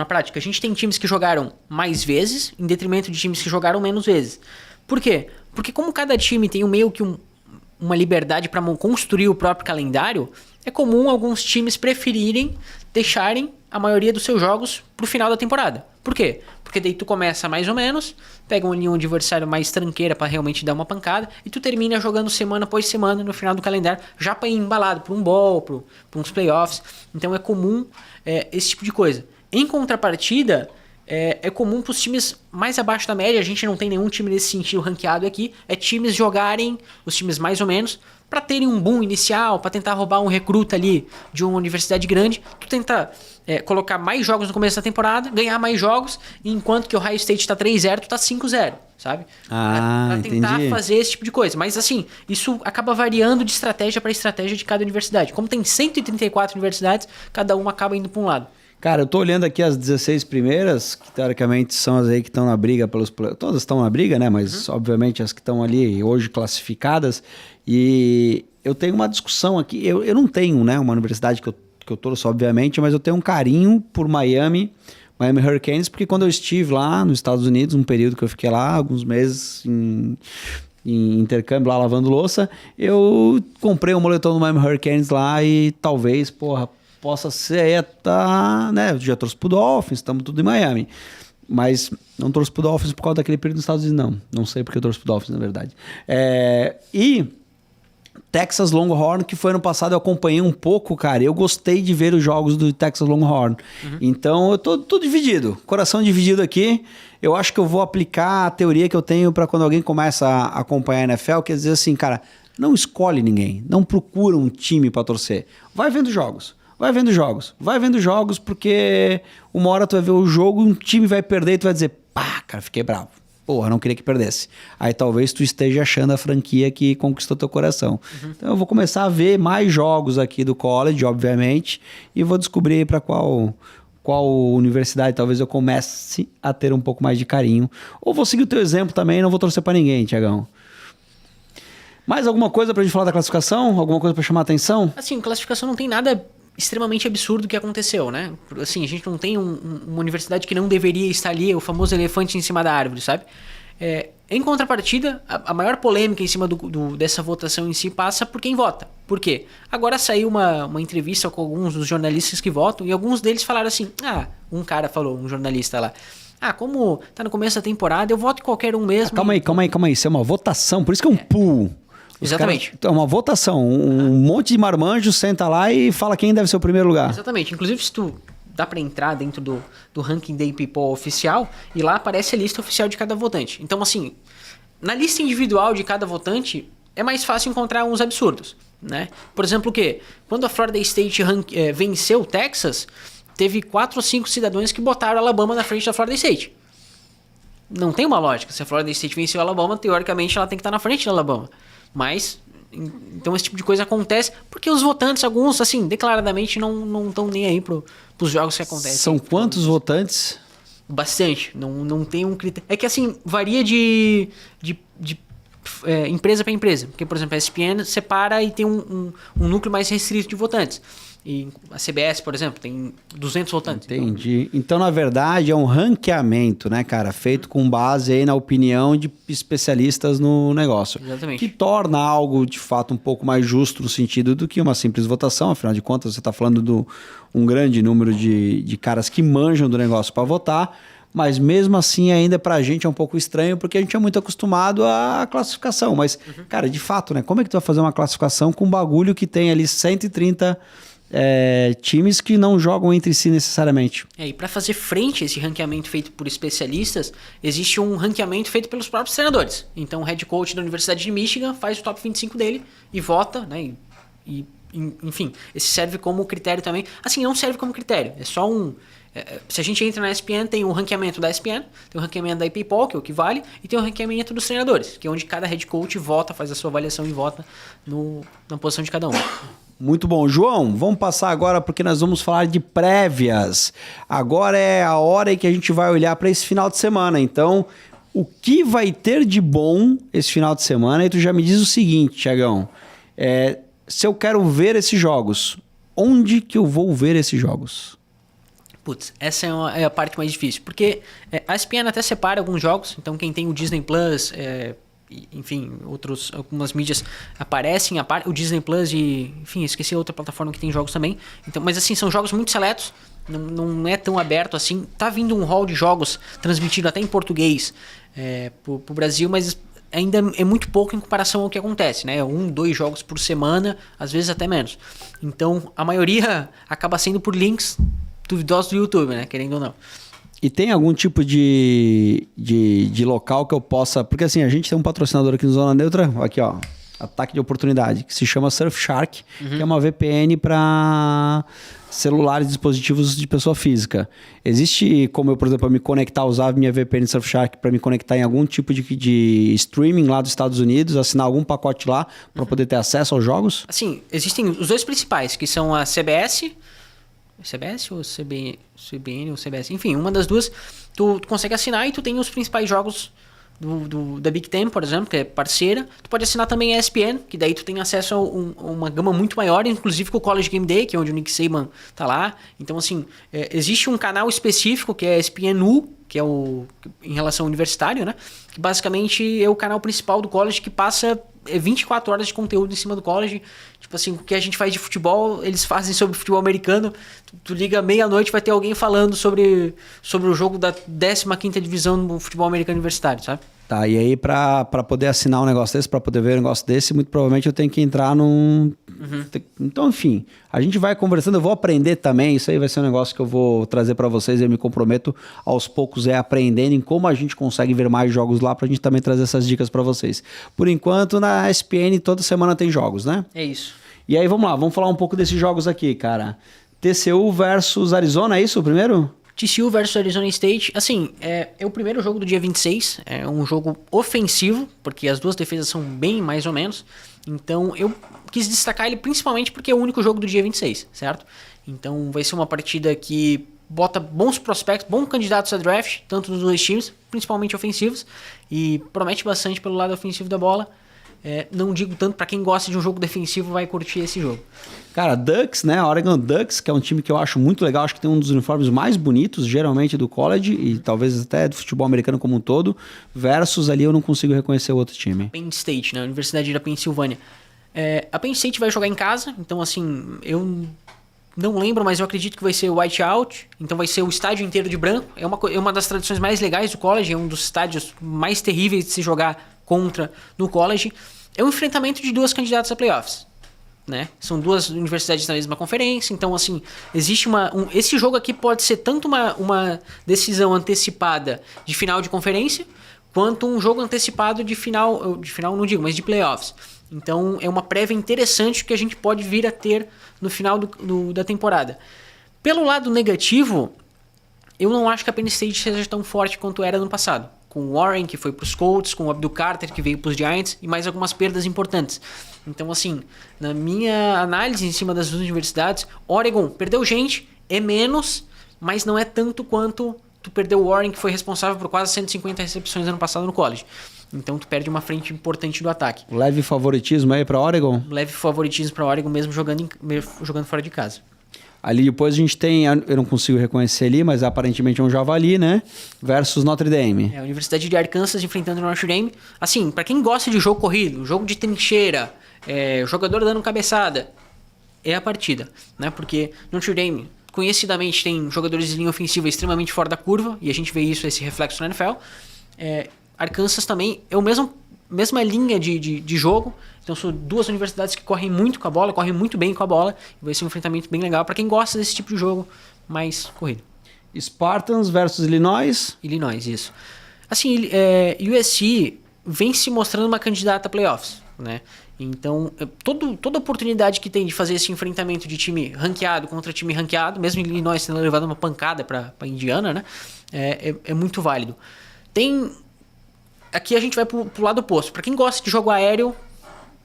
prática, a gente tem times que jogaram mais vezes, em detrimento de times que jogaram menos vezes. Por quê? Porque como cada time tem meio que uma liberdade para construir o próprio calendário, é comum alguns times preferirem deixarem a maioria dos seus jogos pro final da temporada. Por quê? Porque daí tu começa mais ou menos, pega um adversário mais tranqueira para realmente dar uma pancada, e tu termina jogando semana após semana no final do calendário, já para ir embalado para um bowl, para uns playoffs. Então é comum esse tipo de coisa. Em contrapartida, é comum para os times mais abaixo da média, a gente não tem nenhum time nesse sentido ranqueado aqui, times jogarem, os times mais ou menos, para terem um boom inicial, para tentar roubar um recruta ali de uma universidade grande, tu tenta colocar mais jogos no começo da temporada, ganhar mais jogos, enquanto que o Ohio State tá 3-0, tu tá 5-0, sabe? Pra tentar fazer esse tipo de coisa. Mas assim, isso acaba variando de estratégia para estratégia de cada universidade. Como tem 134 universidades, cada uma acaba indo para um lado. Cara, eu tô olhando aqui as 16 primeiras, que teoricamente são as aí que estão na briga pelos... Todas estão na briga, né? Mas, obviamente, as que estão ali hoje classificadas. E eu tenho uma discussão aqui. Eu não tenho, né, uma universidade que eu torço, obviamente, mas eu tenho um carinho por Miami Hurricanes, porque quando eu estive lá nos Estados Unidos, um período que eu fiquei lá, alguns meses em intercâmbio lá lavando louça, eu comprei um moletom do Miami Hurricanes lá e talvez, possa ser, né? Eu já trouxe pro Dolphins, estamos tudo em Miami. Mas não trouxe pro Dolphins por causa daquele período nos Estados Unidos, não. Não sei porque eu trouxe pro Dolphins, na verdade. E Texas Longhorn, que foi ano passado, eu acompanhei um pouco, cara. Eu gostei de ver os jogos do Texas Longhorn. Uhum. Então, eu tô dividido. Coração dividido aqui. Eu acho que eu vou aplicar a teoria que eu tenho para quando alguém começa a acompanhar a NFL, quer dizer assim, cara, não escolhe ninguém. Não procura um time para torcer. Vai vendo jogos. Vai vendo jogos, porque uma hora tu vai ver o jogo, um time vai perder e tu vai dizer, pá, cara, fiquei bravo. Porra, não queria que perdesse. Aí talvez tu esteja achando a franquia que conquistou teu coração. Uhum. Então eu vou começar a ver mais jogos aqui do college, obviamente, e vou descobrir para qual universidade talvez eu comece a ter um pouco mais de carinho. Ou vou seguir o teu exemplo também, não vou torcer para ninguém, Tiagão. Mais alguma coisa pra gente falar da classificação? Alguma coisa para chamar a atenção? Assim, classificação não tem nada extremamente absurdo que aconteceu, né? Assim, a gente não tem uma universidade que não deveria estar ali, o famoso elefante em cima da árvore, sabe? Em contrapartida, a maior polêmica em cima dessa votação em si passa por quem vota. Por quê? Agora saiu uma entrevista com alguns dos jornalistas que votam e alguns deles falaram assim, um jornalista lá, como tá no começo da temporada, eu voto em qualquer um mesmo. Calma aí, isso é uma votação, por isso que é um pool. Exatamente. É uma votação. Um monte de marmanjo senta lá e fala quem deve ser o primeiro lugar. Exatamente. Inclusive, se tu dá pra entrar dentro do ranking da People oficial e lá aparece a lista oficial de cada votante. Então, assim, na lista individual de cada votante é mais fácil encontrar uns absurdos, né? Por exemplo, o quê? Quando a Florida State venceu o Texas, teve 4 ou 5 cidadãos que botaram Alabama na frente da Florida State. Não tem uma lógica. Se a Florida State venceu a Alabama, teoricamente ela tem que estar na frente da Alabama. Mas, então esse tipo de coisa acontece porque os votantes, alguns, assim, declaradamente não estão nem aí pros jogos que acontecem. São quantos votantes? Bastante. Não tem um critério. É que, assim, varia de empresa para empresa. Porque, por exemplo, a ESPN separa e tem um núcleo mais restrito de votantes. E a CBS, por exemplo, tem 200 votantes. Entendi. Então, na verdade, é um ranqueamento, né, cara? Feito com base aí na opinião de especialistas no negócio. Exatamente. Que torna algo, de fato, um pouco mais justo no sentido do que uma simples votação. Afinal de contas, você está falando de um grande número de caras que manjam do negócio para votar. Mas mesmo assim, ainda pra gente é um pouco estranho, porque a gente é muito acostumado à classificação. Mas, cara, de fato, né? Como é que tu vai fazer uma classificação com um bagulho que tem ali 130 times que não jogam entre si necessariamente? E para fazer frente a esse ranqueamento feito por especialistas, existe um ranqueamento feito pelos próprios treinadores. Então, o head coach da Universidade de Michigan faz o top 25 dele e vota, né? Enfim, esse serve como critério também. Assim, não serve como critério, é só um... Se a gente entra na ESPN, tem o ranqueamento da ESPN, tem o ranqueamento da PayPal, que é o que vale, e tem o ranqueamento dos treinadores, que é onde cada head coach vota, faz a sua avaliação e vota na posição de cada um. Muito bom. João, vamos passar agora porque nós vamos falar de prévias. Agora é a hora em que a gente vai olhar para esse final de semana. Então, o que vai ter de bom esse final de semana? E tu já me diz o seguinte, Thiagão, se eu quero ver esses jogos, onde que eu vou ver esses jogos? Putz, essa é a parte mais difícil, porque a ESPN até separa alguns jogos, então quem tem o Disney Plus, enfim, algumas mídias aparecem, o Disney Plus e, enfim, esqueci outra plataforma que tem jogos também, então, mas assim, são jogos muito seletos, não é tão aberto assim, tá vindo um hall de jogos transmitido até em português pro Brasil, mas ainda é muito pouco em comparação ao que acontece, né? 1, 2 jogos por semana, às vezes até menos, então a maioria acaba sendo por links duvidosos do YouTube, né? Querendo ou não. E tem algum tipo de local que eu possa... Porque assim, a gente tem um patrocinador aqui no Zona Neutra, aqui ó, ataque de oportunidade, que se chama Surfshark, que é uma VPN para celulares, dispositivos de pessoa física. Existe como eu, por exemplo, me conectar, usar a minha VPN Surfshark para me conectar em algum tipo de streaming lá dos Estados Unidos, assinar algum pacote lá para poder ter acesso aos jogos? Assim, existem os dois principais, que são a CBS ou CBN ou CBS, enfim, uma das duas, tu consegue assinar e tu tem os principais jogos da Big Ten, por exemplo, que é parceira. Tu pode assinar também a ESPN, que daí tu tem acesso a uma gama muito maior, inclusive com o College Game Day, que é onde o Nick Saban tá lá. Então, assim, existe um canal específico, que é a ESPN-U, que é em relação ao universitário, né? Que basicamente é o canal principal do college que passa 24 horas de conteúdo em cima do college. Tipo assim, o que a gente faz de futebol, eles fazem sobre futebol americano. Tu liga meia-noite, vai ter alguém falando sobre o jogo da 15ª divisão do futebol americano universitário, sabe? Tá, e aí pra poder assinar um negócio desse, pra poder ver um negócio desse, muito provavelmente eu tenho que entrar num... Então, enfim, a gente vai conversando, eu vou aprender também, isso aí vai ser um negócio que eu vou trazer pra vocês, eu me comprometo aos poucos aprendendo em como a gente consegue ver mais jogos lá, pra gente também trazer essas dicas pra vocês. Por enquanto, na ESPN toda semana tem jogos, né? É isso. E aí, vamos lá, vamos falar um pouco desses jogos aqui, cara. TCU versus Arizona, é isso o primeiro? TCU versus Arizona State, assim, é o primeiro jogo do dia 26, é um jogo ofensivo, porque as duas defesas são bem mais ou menos, então eu quis destacar ele principalmente porque é o único jogo do dia 26, certo? Então vai ser uma partida que bota bons prospectos, bons candidatos a draft, tanto dos dois times, principalmente ofensivos, e promete bastante pelo lado ofensivo da bola. Não digo tanto para quem gosta de um jogo defensivo vai curtir esse jogo. Cara, Ducks, né? Oregon Ducks, que é um time que eu acho muito legal, acho que tem um dos uniformes mais bonitos, geralmente do college e talvez até do futebol americano como um todo, versus ali eu não consigo reconhecer o outro time. Penn State, né? Universidade da Pensilvânia. A Penn State vai jogar em casa, então assim, eu não lembro, mas eu acredito que vai ser white out, então vai ser o estádio inteiro de branco. É uma das tradições mais legais do college, é um dos estádios mais terríveis de se jogar contra no college. É um enfrentamento de duas candidatas a playoffs, né? São duas universidades na mesma conferência, então assim, existe esse jogo aqui pode ser tanto uma decisão antecipada de final de conferência, quanto um jogo antecipado de final não digo, mas de playoffs. Então é uma prévia interessante que a gente pode vir a ter no final da temporada. Pelo lado negativo, eu não acho que a Penn State seja tão forte quanto era no passado. Com o Warren, que foi para os Colts, com o Abdul Carter, que veio para os Giants, e mais algumas perdas importantes. Então, assim, na minha análise em cima das duas universidades, Oregon perdeu gente, é menos, mas não é tanto quanto tu perdeu o Warren, que foi responsável por quase 150 recepções ano passado no college. Então, tu perde uma frente importante do ataque. Leve favoritismo aí para Oregon? Leve favoritismo para Oregon, mesmo jogando fora de casa. Ali depois a gente tem, eu não consigo reconhecer ali, mas aparentemente é um Javali, né? Versus Notre Dame. A Universidade de Arkansas enfrentando o Notre Dame. Assim, pra quem gosta de jogo corrido, jogo de trincheira, jogador dando cabeçada, é a partida, né? Porque Notre Dame, conhecidamente, tem jogadores de linha ofensiva extremamente fora da curva, e a gente vê isso, esse reflexo na NFL. Arkansas também é a mesma linha de jogo. Então são duas universidades que correm muito com a bola, correm muito bem com a bola. Vai ser um enfrentamento bem legal para quem gosta desse tipo de jogo mais corrido. Spartans versus Illinois. Illinois, isso. Assim, USC vem se mostrando uma candidata a playoffs, né? Então, toda oportunidade que tem de fazer esse enfrentamento de time ranqueado contra time ranqueado, mesmo Illinois tendo levado uma pancada para Indiana, né? É muito válido. Aqui a gente vai pro lado oposto. Para quem gosta de jogo aéreo,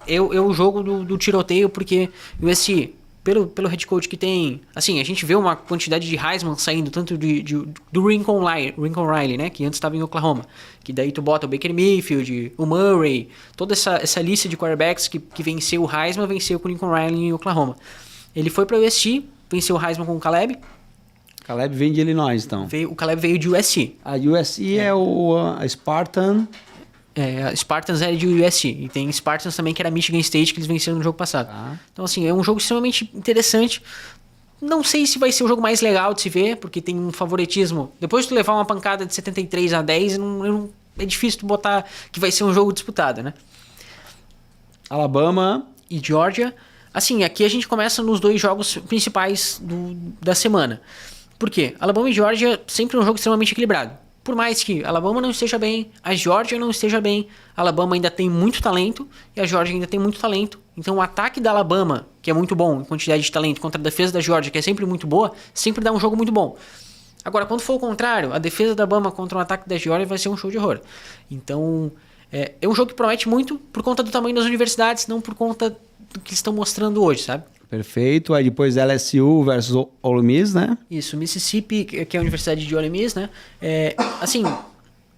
é o jogo do tiroteio, porque o USC, pelo head coach que tem, assim, a gente vê uma quantidade de Heisman saindo, tanto do Lincoln Riley, né, que antes estava em Oklahoma, que daí tu bota o Baker Mayfield, o Murray, toda essa lista de quarterbacks que venceu o Heisman, venceu com o Lincoln Riley em Oklahoma. Ele foi para o USC, venceu o Heisman com o Caleb. Caleb vem de Illinois, então. O Caleb veio de USC. A USC é a Spartan. A Spartans era de USC. E tem Spartans também, que era Michigan State, que eles venceram no jogo passado. Então, assim, é um jogo extremamente interessante. Não sei se vai ser o jogo mais legal de se ver, porque tem um favoritismo. Depois de tu levar uma pancada de 73-10, é difícil tu botar que vai ser um jogo disputado, né? Alabama e Georgia. Assim, aqui a gente começa nos dois jogos principais da semana. Por quê? Alabama e Georgia sempre um jogo extremamente equilibrado. Por mais que Alabama não esteja bem, a Georgia não esteja bem, a Alabama ainda tem muito talento e a Georgia ainda tem muito talento. Então o ataque da Alabama, que é muito bom em quantidade de talento, contra a defesa da Georgia, que é sempre muito boa, sempre dá um jogo muito bom. Agora, quando for o contrário, a defesa da Alabama contra o ataque da Georgia vai ser um show de horror. Então, é um jogo que promete muito por conta do tamanho das universidades, não por conta do que estão mostrando hoje, sabe? Perfeito. Aí depois LSU versus Ole Miss, né? Isso, Mississippi, que é a Universidade de Ole Miss, né? Assim,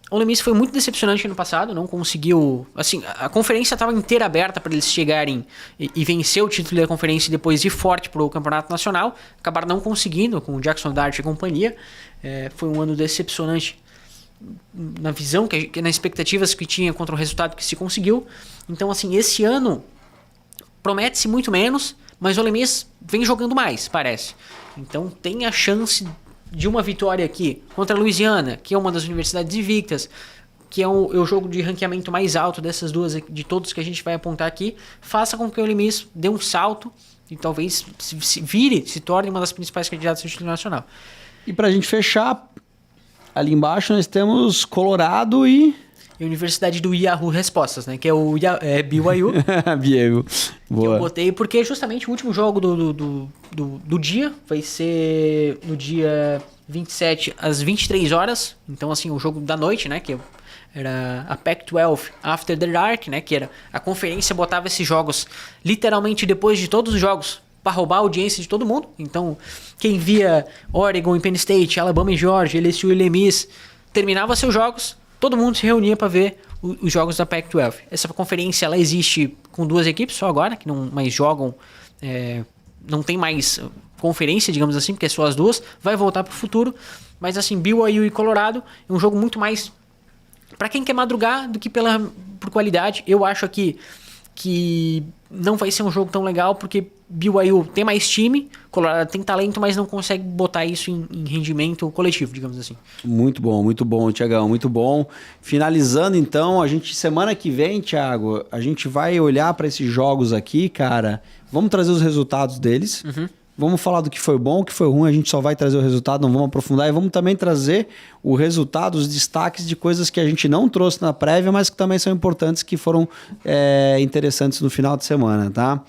Ole Miss foi muito decepcionante ano passado, não conseguiu... Assim, a conferência estava inteira aberta para eles chegarem e vencer o título da conferência e depois ir forte para o campeonato nacional. Acabaram não conseguindo com o Jackson Dart e companhia. Foi um ano decepcionante na visão, nas expectativas que tinha contra o resultado que se conseguiu. Então, assim, esse ano promete-se muito menos, mas o Ole Miss vem jogando mais, parece. Então tem a chance de uma vitória aqui contra a Louisiana, que é uma das universidades invictas, que é o jogo de ranqueamento mais alto dessas duas, de todos que a gente vai apontar aqui, faça com que o Ole Miss dê um salto e talvez se torne uma das principais candidatas ao título nacional. E pra gente fechar, ali embaixo nós temos Colorado e a Universidade do Yahoo Respostas, né? Que é o BYU. Diego. Boa. Que eu botei porque justamente o último jogo do dia vai ser no dia 27 às 23 horas. Então, assim, o jogo da noite, né? Que era a Pac-12 After the Dark, né? Que era a conferência botava esses jogos literalmente depois de todos os jogos para roubar a audiência de todo mundo. Então, quem via Oregon e Penn State, Alabama e Georgia, LSU e Ole Miss, terminava seus jogos, todo mundo se reunia para ver os jogos da Pac-12. Essa conferência ela existe com duas equipes só agora, que não mais jogam, não tem mais conferência, digamos assim, porque é só as duas. Vai voltar para o futuro, mas assim, BYU e Colorado é um jogo muito mais para quem quer madrugar do que por qualidade. Eu acho aqui que não vai ser um jogo tão legal, porque BYU tem mais time, Colorado tem talento, mas não consegue botar isso em rendimento coletivo, digamos assim. Muito bom, Thiagão, muito bom. Finalizando então, semana que vem, Thiago, a gente vai olhar para esses jogos aqui, cara, vamos trazer os resultados deles, vamos falar do que foi bom, o que foi ruim, a gente só vai trazer o resultado, não vamos aprofundar, e vamos também trazer o resultado, os destaques de coisas que a gente não trouxe na prévia, mas que também são importantes, que foram interessantes no final de semana, tá?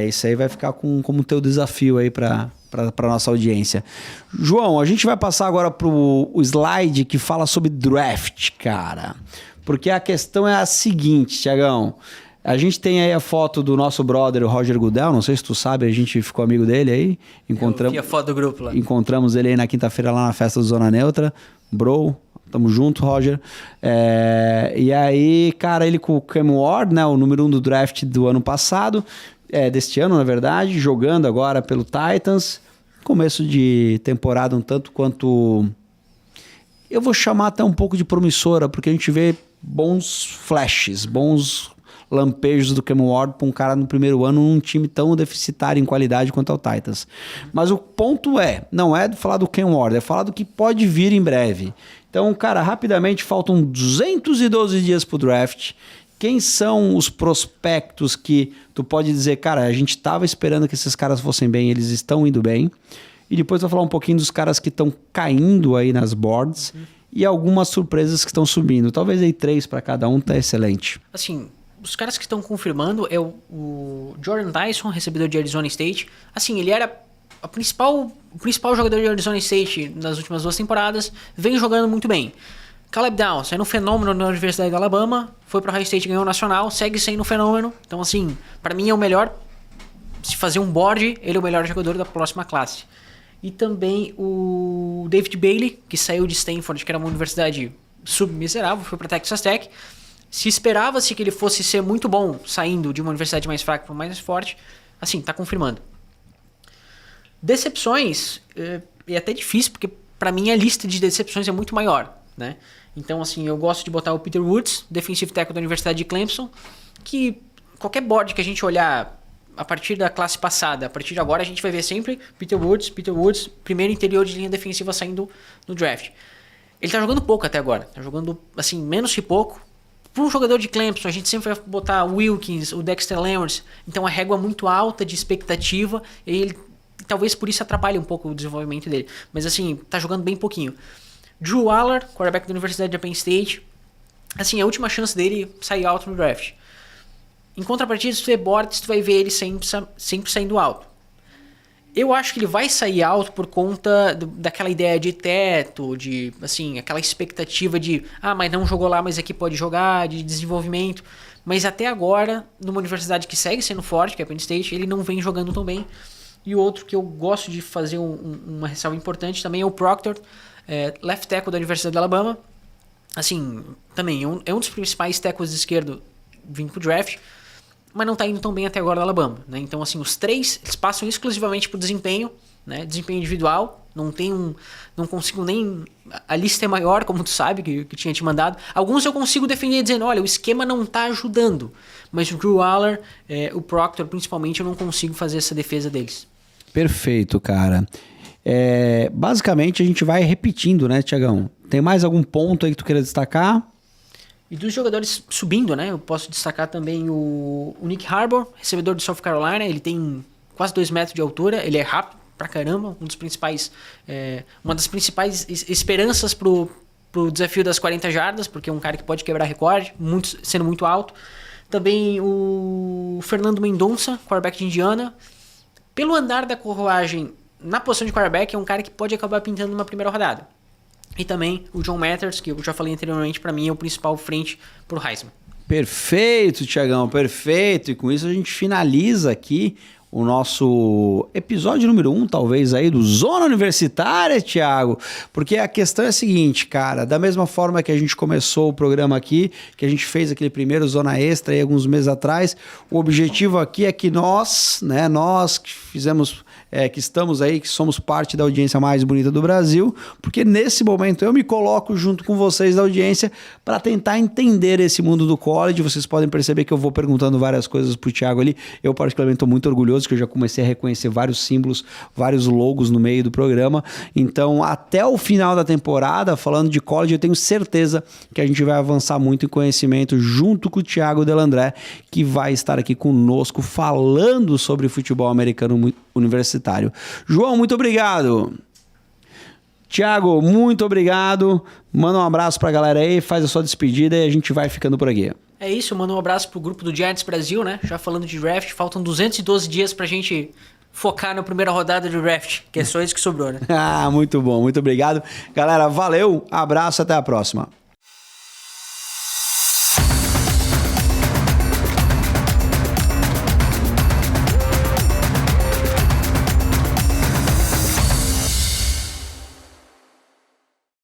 Isso aí vai ficar como teu desafio aí para nossa audiência. João, a gente vai passar agora pro slide que fala sobre draft, cara. Porque a questão é a seguinte, Thiagão. A gente tem aí a foto do nosso brother, o Roger Goodell. Não sei se tu sabe, a gente ficou amigo dele aí. Eu vi a foto do grupo lá. Encontramos ele aí na quinta-feira lá na festa do Zona Neutra. Bro, tamo junto, Roger. E aí, cara, ele com o Cam Ward, né, o número 1 do draft do ano passado, deste ano, na verdade, jogando agora pelo Titans. começo de temporada um tanto quanto... Eu vou chamar até um pouco de promissora, porque a gente vê bons flashes, bons lampejos do Cam Ward para um cara no primeiro ano num time tão deficitário em qualidade quanto é o Titans. Mas o ponto não é falar do Cam Ward, é falar do que pode vir em breve. Então, cara, rapidamente, faltam 212 dias pro draft. Quem são os prospectos que tu pode dizer, cara, a gente estava esperando que esses caras fossem bem, eles estão indo bem. E depois eu vou falar um pouquinho dos caras que estão caindo aí nas boards e algumas surpresas que estão subindo. Talvez aí 3 para cada um, tá excelente. Assim, os caras que estão confirmando é o Jordan Tyson, recebedor de Arizona State. Assim, ele era o principal jogador de Arizona State nas últimas 2 temporadas, vem jogando muito bem. Caleb Downs, era um fenômeno na Universidade de Alabama, foi para o Ohio State, ganhou o Nacional, segue sendo um fenômeno. Então, assim, para mim é o melhor, se fazer um board, ele é o melhor jogador da próxima classe. E também o David Bailey, que saiu de Stanford, que era uma universidade submiserável, foi para Texas Tech. Se esperava-se que ele fosse ser muito bom saindo de uma universidade mais fraca para uma mais forte, assim, tá confirmando. Decepções, é até difícil, porque para mim a lista de decepções é muito maior, né? Então, assim, eu gosto de botar o Peter Woods, defensive tackle da Universidade de Clemson, que qualquer board que a gente olhar a partir da classe passada, a partir de agora, a gente vai ver sempre Peter Woods, primeiro interior de linha defensiva saindo no draft. Ele tá jogando pouco até agora, tá jogando, assim, menos que pouco. Para um jogador de Clemson, a gente sempre vai botar o Wilkins, o Dexter Lawrence, então a régua é muito alta de expectativa, e ele talvez por isso atrapalhe um pouco o desenvolvimento dele. Mas assim, tá jogando bem pouquinho. Drew Aller, quarterback da Universidade de Penn State, assim, a última chance dele sair alto no draft. Em contrapartida, se tu vê boards, tu vai ver ele sempre saindo alto. Eu acho que ele vai sair alto por conta daquela ideia de teto, de, assim, aquela expectativa de, mas não jogou lá, mas aqui pode jogar, de desenvolvimento. Mas até agora, numa universidade que segue sendo forte, que é a Penn State, ele não vem jogando tão bem. E o outro que eu gosto de fazer uma ressalva importante também é o Proctor, left tackle da Universidade de Alabama. Assim, também é um dos principais tackles de esquerdo vindo pro draft, mas não tá indo tão bem até agora da Alabama, né? Então, assim, os 3, eles passam exclusivamente pro desempenho, né? Desempenho individual, não consigo nem... A lista é maior, como tu sabe, que tinha te mandado. Alguns eu consigo defender dizendo, olha, o esquema não tá ajudando, mas o Drew Aller, o Proctor, principalmente, eu não consigo fazer essa defesa deles. Perfeito, cara. Basicamente, a gente vai repetindo, né, Tiagão? Tem mais algum ponto aí que tu queira destacar? E dos jogadores subindo, né? Eu posso destacar também o Nick Harbour, recebedor de South Carolina. Ele tem quase 2 metros de altura. Ele é rápido pra caramba. Uma das principais esperanças pro desafio das 40 jardas, porque é um cara que pode quebrar recorde, sendo muito alto. Também o Fernando Mendonça, quarterback de Indiana. Pelo andar da carruagem na posição de quarterback, é um cara que pode acabar pintando numa primeira rodada. E também o John Mathers, que eu já falei anteriormente, para mim é o principal frente pro Heisman. Perfeito, Tiagão, perfeito. E com isso a gente finaliza aqui o nosso episódio número 1, talvez, aí do Zona Universitária, Thiago. Porque a questão é a seguinte, cara, da mesma forma que a gente começou o programa aqui, que a gente fez aquele primeiro Zona Extra aí alguns meses atrás, o objetivo aqui é que nós que fizemos... que estamos aí, que somos parte da audiência mais bonita do Brasil, porque nesse momento eu me coloco junto com vocês da audiência para tentar entender esse mundo do college. Vocês podem perceber que eu vou perguntando várias coisas pro Thiago ali. Eu particularmente estou muito orgulhoso que eu já comecei a reconhecer vários símbolos, vários logos no meio do programa. Então, até o final da temporada, falando de college, eu tenho certeza que a gente vai avançar muito em conhecimento junto com o Thiago Delandré, que vai estar aqui conosco falando sobre futebol americano universitário. João, muito obrigado. Thiago, muito obrigado. Manda um abraço pra galera aí, faz a sua despedida e a gente vai ficando por aqui. É isso, manda um abraço pro grupo do Giants Brasil, né? Já falando de draft, faltam 212 dias pra gente focar na primeira rodada do draft, que é só isso que sobrou, né? Muito bom, muito obrigado. Galera, valeu, abraço, até a próxima.